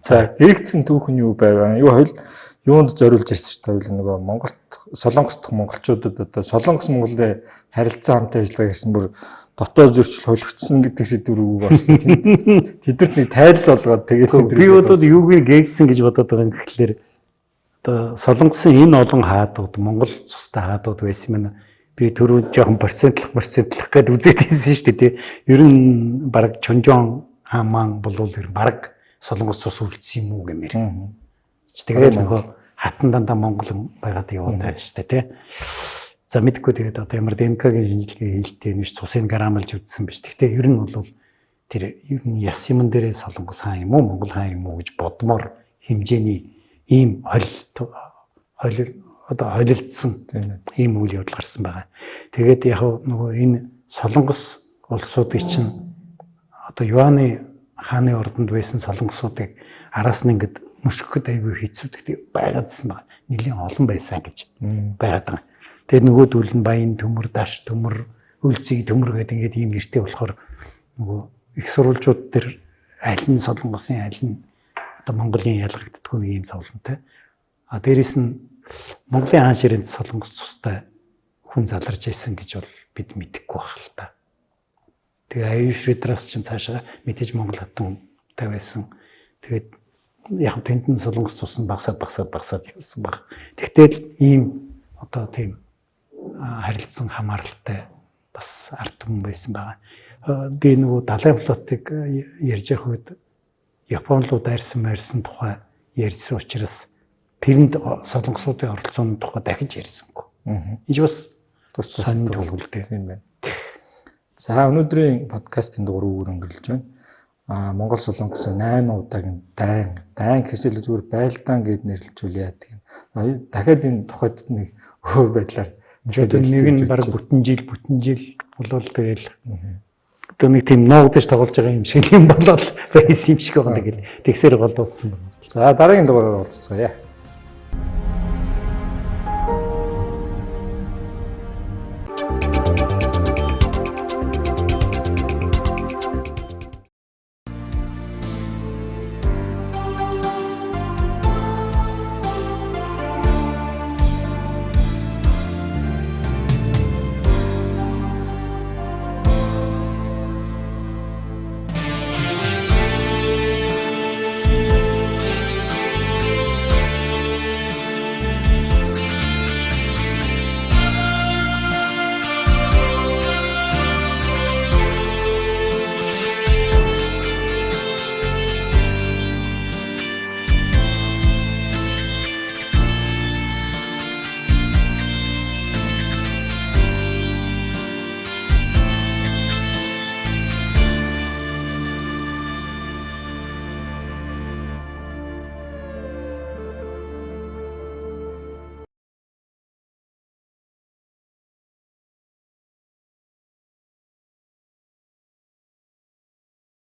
За гэгцэн түүхэн юу байваа? Юу хоёул юунд зориулж ирсэн ч хоёул нөгөө Монголд солонгос дахь монголчуудад одоо солонгос Монголын харилцаа хамтын ажиллагаа гэсэн бүр дотоод зөрчил холигдсон гэдэг сэдвэр үг болсон тийм. Тэдэрт нэг тайлал болгоод тэгээд би бол юугүй гэгцэн гэж бодоод байгаа юм гэхлээр одоо солонгосын энэ олон хаадууд Монгол цустай хаадууд байсан юм. Би түрүү жоохон процентлах гэдээ үзээд байсан шүү дээ тий. Ер нь бараг Чонжон хаан маань бол ер нь бараг солонгос цус үлдсэн юм уу гэмээр. Тэгээд нөгөө хатан дандаа монголон байгаад яваад шүү дээ тий. За мэдгүй тэгээд одоо ямар ДНК-гийн шинжилгээ хийлтэй нэш цусын грамалж үзсэн биш. Гэхдээ ер нь бол тэр ер нь яс юм дээрээ Солонгос хаан юм уу Монгол хаан юм уу гэж бодмоор хэмжээний ийм холилдсон ийм үйл явдал гарсан байгаа. Тэгээд яг нөгөө энэ Солонгос улсуудын чинь одоо Юаны хааны ордонд байсан солонгосуудыг араас нь ингээд мөшгөхөд аягүй хэцүү гэхдээ байгаадсан байна. Нэлийн олон байсан гэж байгаад байгаа. Тэгээд нөгөөдөл нь баян төмөр, даш төмөр, үлцэг төмөр гэдэг ингээд ийм нэртэй болохоор нөгөө их сурвалжууд төр аль нь солонгосын аль нь одоо Монголын ялгагддаггүй нэг ийм зовлонтой. А дээрэс нь Монголын хаан ширээнд солонгос цустай хүн заларж байсан гэж бол бид мэдэхгүй байх л та. Тэгээ аюуш редраас чинь цаашаа мэдээж Монгол хатан тавьсан. Тэгээд яг тэнд нь солонгос цус нь багсаад явсан баг. Тэгтэл ийм одоо тийм харилцсан хамааралтай бас ард түмэн байсан байгаа. Би нөгөө далайн флотыг ярьж явах үед Япон руу дайрсан тухай ярьсан учраас тэрэнд солонгосуудын оролцооны тухай дахиж ярьсангүй. Энд бас сонин төгөлтэй. Тийм байна. За өнөөдрийн подкастын дугаар өнгөрлөж байна. Монгол Солонгос 8 удаагийн дайн гэхээсээ зүгээр байлдаан гэд нэрлэлжүүлээ яадаг юм. Дахиад энэ тухайд нэг өөр байдлаар нэг нь баг бүтэн жил болол тэгэл одоо нэг тийм ноогдож тоглож байгаа юм шиг юм болол байсан юм шиг байна гэл тэгсээр гол дууссан. За дараагийн дугаараар уулзцгаая.